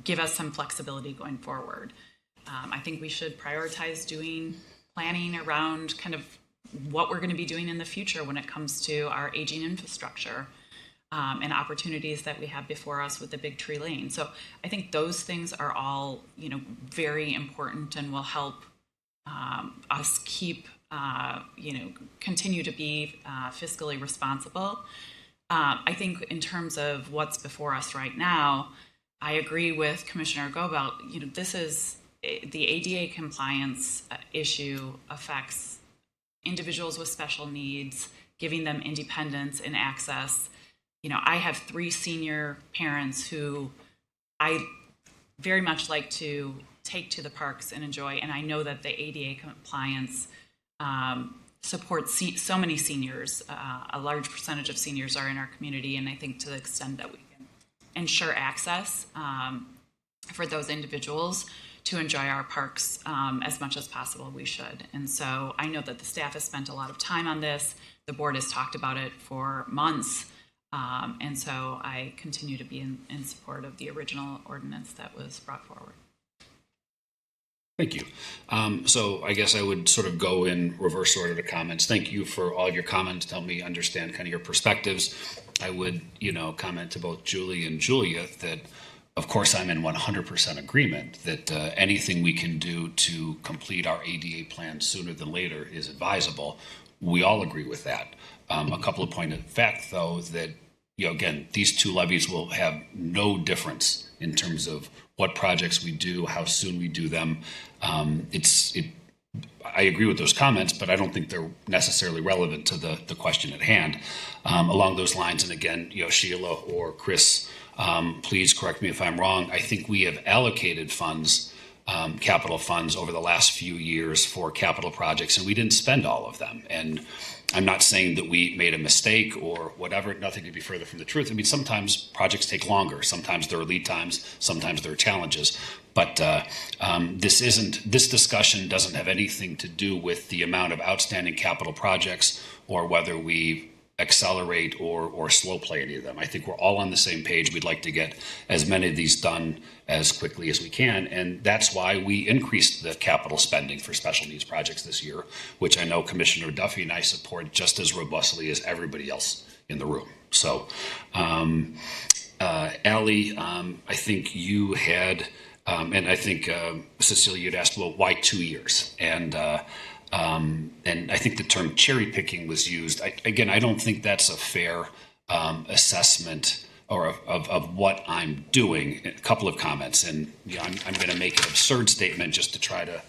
[SPEAKER 15] give us some flexibility going forward. I think we should prioritize doing planning around kind of what we're going to be doing in the future when it comes to our aging infrastructure and opportunities that we have before us with the Big Tree Lane. So I think those things are all, very important and will help us keep, continue to be fiscally responsible. I think in terms of what's before us right now, I agree with Commissioner Gobelt. This is the ADA compliance issue affects individuals with special needs, giving them independence and access. I have 3 senior parents who I very much like to take to the parks and enjoy, and I know that the ADA compliance supports so many seniors. A large percentage of seniors are in our community, and I think to the extent that we can ensure access for those individuals to enjoy our parks as much as possible, we should. And so I know that the staff has spent a lot of time on this. The board has talked about it for months. And so I continue to be in support of the original ordinance that was brought forward.
[SPEAKER 3] Thank you. So I guess I would sort of go in reverse order to comments. Thank you for all your comments to help me understand kind of your perspectives. I would, comment to both Julie and Julia that, of course, I'm in 100% agreement that anything we can do to complete our ADA plan sooner than later is advisable. We all agree with that. A couple of points of fact, though, that, again, these two levies will have no difference in terms of what projects we do, how soon we do them. I agree with those comments, but I don't think they're necessarily relevant to the question at hand. Along those lines, and again, Sheila or Chris, please correct me if I'm wrong. I think we have allocated funds, capital funds over the last few years for capital projects, and we didn't spend all of them. And I'm not saying that we made a mistake or whatever, nothing could be further from the truth. I mean, sometimes projects take longer, sometimes there are lead times, sometimes there are challenges. But this discussion doesn't have anything to do with the amount of outstanding capital projects or whether we accelerate or slow play any of them. I think we're all on the same page. We'd like to get as many of these done as quickly as we can. And that's why we increased the capital spending for special needs projects this year, which I know Commissioner Duffy and I support just as robustly as everybody else in the room. So, Ally, I think you had, and I think Cecilia, you'd asked, well, why 2 years? And I think the term cherry picking was used. Again, I don't think that's a fair assessment or of what I'm doing. A couple of comments, and I'm going to make an absurd statement just to try to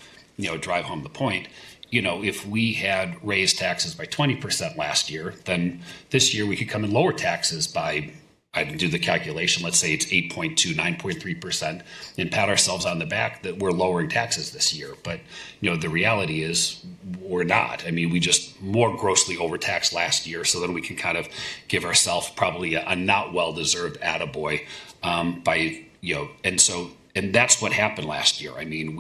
[SPEAKER 3] drive home the point. If we had raised taxes by 20% last year, then this year we could come and lower taxes by, I do the calculation, let's say it's 8.2, 9.3%, and pat ourselves on the back that we're lowering taxes this year. But, the reality is we're not. I mean, we just more grossly overtaxed last year, so then we can kind of give ourselves probably a not well-deserved attaboy and that's what happened last year. I mean,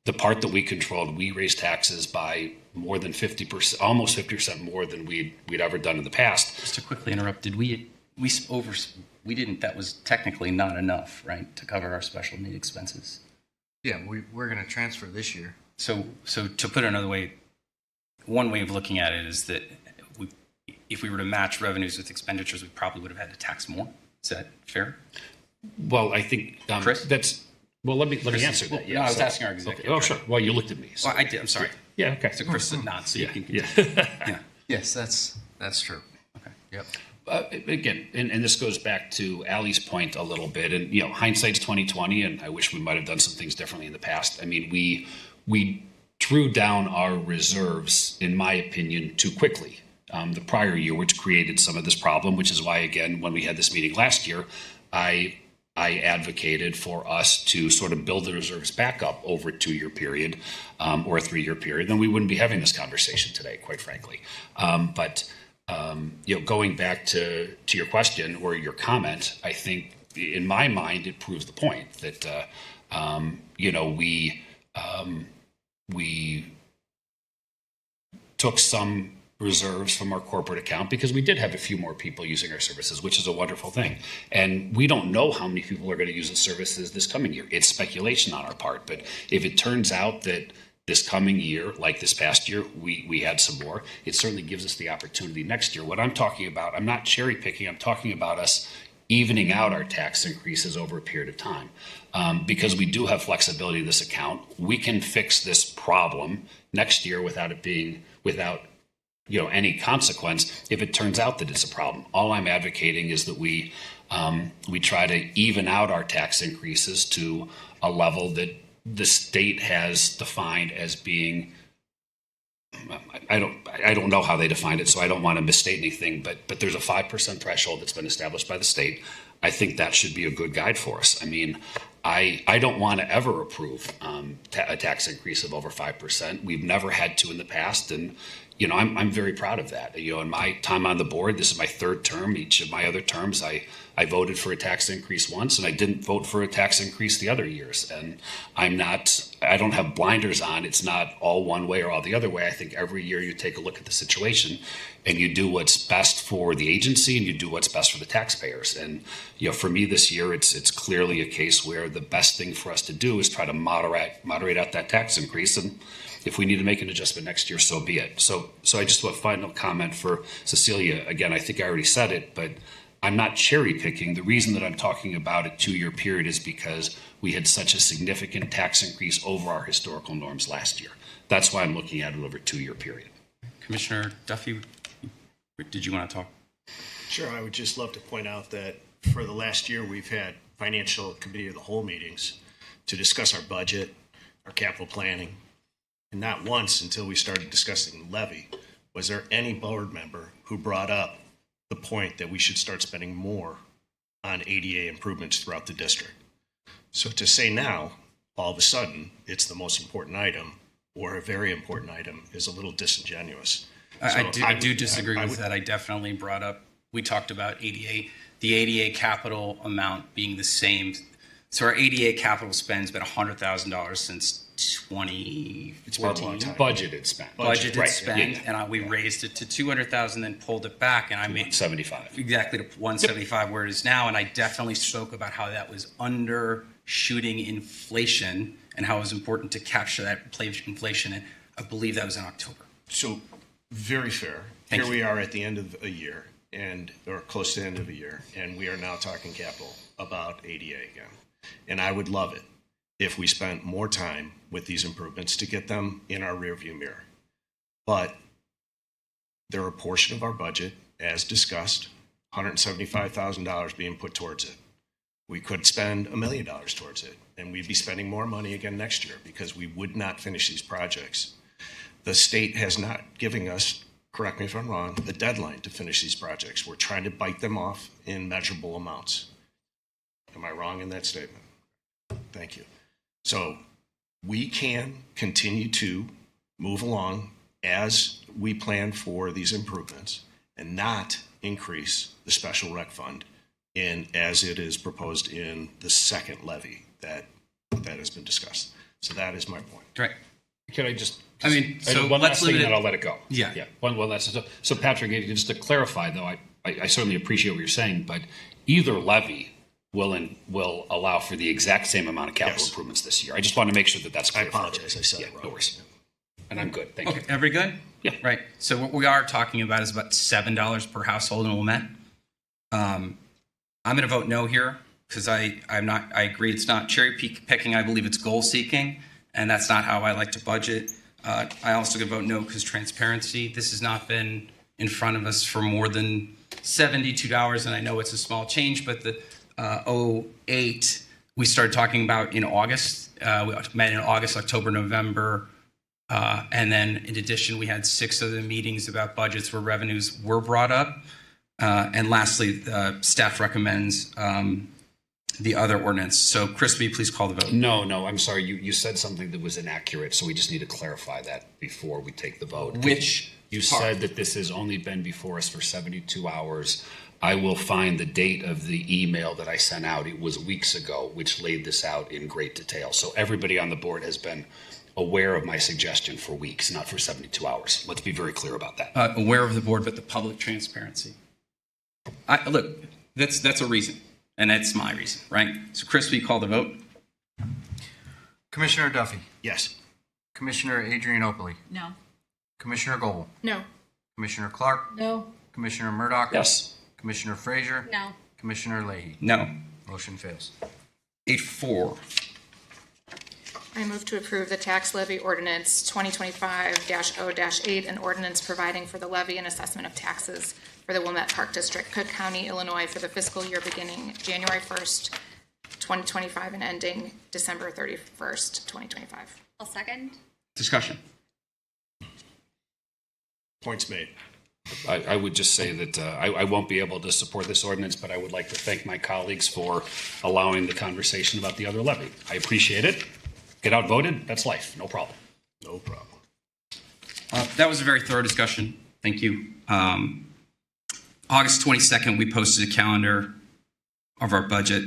[SPEAKER 3] the part that we controlled, we raised taxes by more than 50%, almost 50% more than we'd ever done in the past.
[SPEAKER 1] Just to quickly interrupt, we didn't, that was technically not enough, right, to cover our special need expenses.
[SPEAKER 2] Yeah, we're going to transfer this year.
[SPEAKER 1] So to put it another way, one way of looking at it is that if we were to match revenues with expenditures, we probably would have had to tax more. Is that fair?
[SPEAKER 3] Well, I think
[SPEAKER 1] Chris?
[SPEAKER 3] Let me answer that.
[SPEAKER 1] No, I was asking our executive.
[SPEAKER 3] Okay. Oh, sure. Well, you looked at me. So.
[SPEAKER 1] Well, I did. I'm sorry.
[SPEAKER 3] Yeah. Okay.
[SPEAKER 1] So Chris did not. So you can.
[SPEAKER 3] Yeah.
[SPEAKER 1] Yeah.
[SPEAKER 2] Yes, that's true.
[SPEAKER 1] Okay.
[SPEAKER 2] Yep.
[SPEAKER 3] Again, and this goes back to Ally's point a little bit, and hindsight's 2020, and I wish we might have done some things differently in the past. I mean, we drew down our reserves, in my opinion, too quickly the prior year, which created some of this problem. Which is why, again, when we had this meeting last year, I advocated for us to sort of build the reserves back up over a 2-year period or a 3-year period. Then we wouldn't be having this conversation today, quite frankly. Going back to your question or your comment, I think in my mind it proves the point that we took some reserves from our corporate account because we did have a few more people using our services, which is a wonderful thing. And we don't know how many people are going to use the services this coming year. It's speculation on our part. But if it turns out that this coming year, like this past year, we had some more, it certainly gives us the opportunity next year. What I'm talking about, I'm not cherry picking, I'm talking about us evening out our tax increases over a period of time. Because we do have flexibility in this account, we can fix this problem next year without any consequence if it turns out that it's a problem. All I'm advocating is that we try to even out our tax increases to a level that the state has defined as being, I don't know how they defined it, so I don't want to misstate anything, but there's a 5% threshold that's been established by the state. I think that should be a good guide for us. I mean, I don't want to ever approve a tax increase of over 5%. We've never had to in the past, and you know, I'm very proud of that. You know, in my time on the board, this is my third term. Each of my other terms, I voted for a tax increase once, and I didn't vote for a tax increase the other years. And I don't have blinders on. It's not all one way or all the other way. I think every year you take a look at the situation and you do what's best for the agency and you do what's best for the taxpayers. And, you know, for me this year, it's clearly a case where the best thing for us to do is try to moderate out that tax increase. And if we need to make an adjustment next year, so be it. So I just have a final comment for Cecilia. Again, I think I already said it, but I'm not cherry picking. The reason that I'm talking about a 2-year period is because we had such a significant tax increase over our historical norms last year. That's why I'm looking at it over a 2-year period.
[SPEAKER 1] Commissioner Duffy, did you want to talk?
[SPEAKER 12] Sure, I would just love to point out that for the last year, we've had financial committee of the whole meetings to discuss our budget, our capital planning, and not once until we started discussing levy was there any board member who brought up the point that we should start spending more on ADA improvements throughout the district. So to say now, all of a sudden, it's the most important item or a very important item is a little disingenuous.
[SPEAKER 1] I do disagree with that. I definitely brought up, we talked about ADA, the ADA capital amount being the same. So our ADA capital spend's been $100,000 since 2014.
[SPEAKER 12] It's been a long time.
[SPEAKER 3] Budgeted spend.
[SPEAKER 1] Budgeted
[SPEAKER 3] Right.
[SPEAKER 1] spend,
[SPEAKER 3] Yeah.
[SPEAKER 1] and we raised it to 200,000, then pulled it back, and I made
[SPEAKER 3] 75.
[SPEAKER 1] exactly to 175 where it is now. And I definitely spoke about how that was undershooting inflation and how it was important to capture that inflation. And I believe that was in October.
[SPEAKER 12] So very fair.
[SPEAKER 1] Thank
[SPEAKER 12] Here
[SPEAKER 1] you.
[SPEAKER 12] we are at the end of a year or close to the end of a year, and we are now talking capital about ADA again. And I would love it if we spent more time with these improvements to get them in our rearview mirror. But they're a portion of our budget, as discussed, $175,000 being put towards it. We could spend $1 million towards it, and we'd be spending more money again next year because we would not finish these projects. The state has not given us, correct me if I'm wrong, a deadline to finish these projects. We're trying to bite them off in measurable amounts. Am I wrong in that statement? Thank you. So we can continue to move along as we plan for these improvements and not increase the special rec fund as it is proposed in the second levy that has been discussed. So that is my point.
[SPEAKER 1] Right.
[SPEAKER 3] Can I just?
[SPEAKER 1] So
[SPEAKER 3] one
[SPEAKER 1] let's
[SPEAKER 3] last thing,
[SPEAKER 1] limit
[SPEAKER 3] and then
[SPEAKER 1] it.
[SPEAKER 3] I'll let it go.
[SPEAKER 1] Yeah.
[SPEAKER 3] One last. So Patrick, just to clarify, though, I certainly appreciate what you're saying, but either levy will allow for the exact same amount of capital improvements this year. I just want to make sure that that's clear.
[SPEAKER 12] I apologize. I said it wrong.
[SPEAKER 3] No worries. And I'm good. Thank
[SPEAKER 1] Okay,
[SPEAKER 3] you.
[SPEAKER 1] everybody good?
[SPEAKER 3] Yeah.
[SPEAKER 1] Right. So what we are talking about is about $7 per household in Wilmette. I'm going to vote no here because I agree it's not cherry picking. I believe it's goal seeking, and that's not how I like to budget. I also going to vote no because transparency. This has not been in front of us for more than $72, and I know it's a small change, but the 08 we started talking about in August. We met in August, October, November. And then in addition, we had 6 other meetings about budgets where revenues were brought up. And lastly, staff recommends the other ordinance. So Chris, will you please call the vote?
[SPEAKER 3] No, I'm sorry. You said something that was inaccurate, so we just need to clarify that before we take the vote.
[SPEAKER 1] Which
[SPEAKER 3] You
[SPEAKER 1] part?
[SPEAKER 3] said that this has only been before us for 72 hours. I will find the date of the email that I sent out. It was weeks ago, which laid this out in great detail. So everybody on the board has been aware of my suggestion for weeks, not for 72 hours. Let's be very clear about that.
[SPEAKER 1] Aware of the board, but the public transparency. Look, that's a reason, and that's my reason, right? So Chris, will you call the vote?
[SPEAKER 2] Commissioner Duffy,
[SPEAKER 12] Yes.
[SPEAKER 2] Commissioner Adrianople,
[SPEAKER 5] No.
[SPEAKER 2] Commissioner Goble,
[SPEAKER 8] No.
[SPEAKER 2] Commissioner Clark,
[SPEAKER 4] No.
[SPEAKER 2] Commissioner Murdoch,
[SPEAKER 3] Yes.
[SPEAKER 2] Commissioner Frazier,
[SPEAKER 14] No.
[SPEAKER 2] Commissioner Leahy.
[SPEAKER 1] No.
[SPEAKER 2] Motion fails.
[SPEAKER 1] 8-4.
[SPEAKER 8] I move to approve the tax levy ordinance 2025-0-8, an ordinance providing for the levy and assessment of taxes for the Wilmette Park District, Cook County, Illinois, for the fiscal year beginning January 1st, 2025 and ending December 31st, 2025.
[SPEAKER 14] I'll second.
[SPEAKER 1] Discussion.
[SPEAKER 12] Points made.
[SPEAKER 3] I would just say that I won't be able to support this ordinance, but I would like to thank my colleagues for allowing the conversation about the other levy. I appreciate it. Get outvoted, that's life, no problem.
[SPEAKER 12] No problem.
[SPEAKER 1] That was a very thorough discussion. Thank you. August 22nd, we posted a calendar of our budget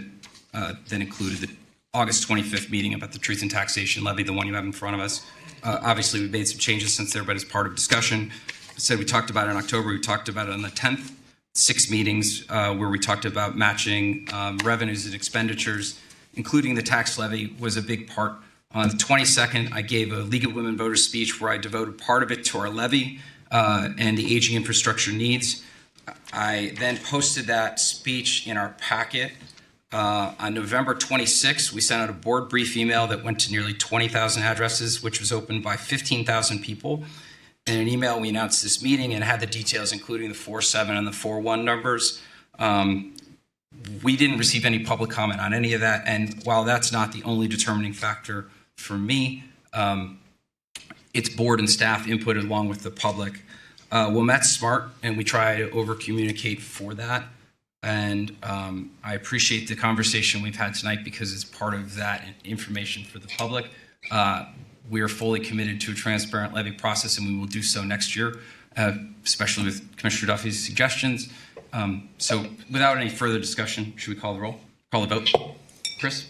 [SPEAKER 1] that included the August 25th meeting about the truth and taxation levy, the one you have in front of us. Obviously, we've made some changes since there, but as part of discussion, I said we talked about it in October. We talked about it on the 10th, 6 meetings where we talked about matching revenues and expenditures, including the tax levy was a big part. On the 22nd, I gave a League of Women Voters speech where I devoted part of it to our levy and the aging infrastructure needs. I then posted that speech in our packet. On November 26th, we sent out a board brief email that went to nearly 20,000 addresses, which was opened by 15,000 people. In an email, we announced this meeting and had the details, including the 4-7 and the 4-1 numbers. We didn't receive any public comment on any of that. And while that's not the only determining factor for me, it's board and staff input along with the public. Wilmette's smart, and we try to over-communicate for that. And I appreciate the conversation we've had tonight because it's part of that information for the public. We are fully committed to a transparent levy process, and we will do so next year, especially with Commissioner Duffy's suggestions. So without any further discussion, should we call the roll? Call the vote. Chris?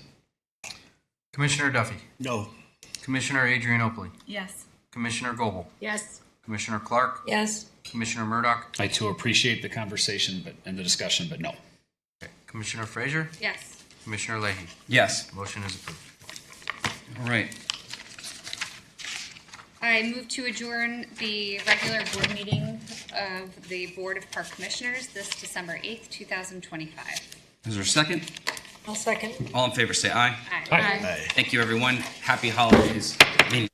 [SPEAKER 2] Commissioner Duffy.
[SPEAKER 12] No.
[SPEAKER 2] Commissioner Adrianople.
[SPEAKER 5] Yes.
[SPEAKER 2] Commissioner Goebel.
[SPEAKER 8] Yes.
[SPEAKER 2] Commissioner Clark.
[SPEAKER 4] Yes.
[SPEAKER 2] Commissioner Murdoch.
[SPEAKER 3] I too appreciate the conversation and the discussion, but no.
[SPEAKER 2] Okay. Commissioner Frazier.
[SPEAKER 14] Yes.
[SPEAKER 2] Commissioner Leahy.
[SPEAKER 1] Yes.
[SPEAKER 2] Motion is approved.
[SPEAKER 1] All right.
[SPEAKER 14] I move to adjourn the regular board meeting of the Board of Park Commissioners this December 8th, 2025.
[SPEAKER 1] Is there a second?
[SPEAKER 4] I'll second.
[SPEAKER 1] All in favor, say aye.
[SPEAKER 14] Aye.
[SPEAKER 12] Aye.
[SPEAKER 1] Thank you, everyone. Happy holidays. Meeting.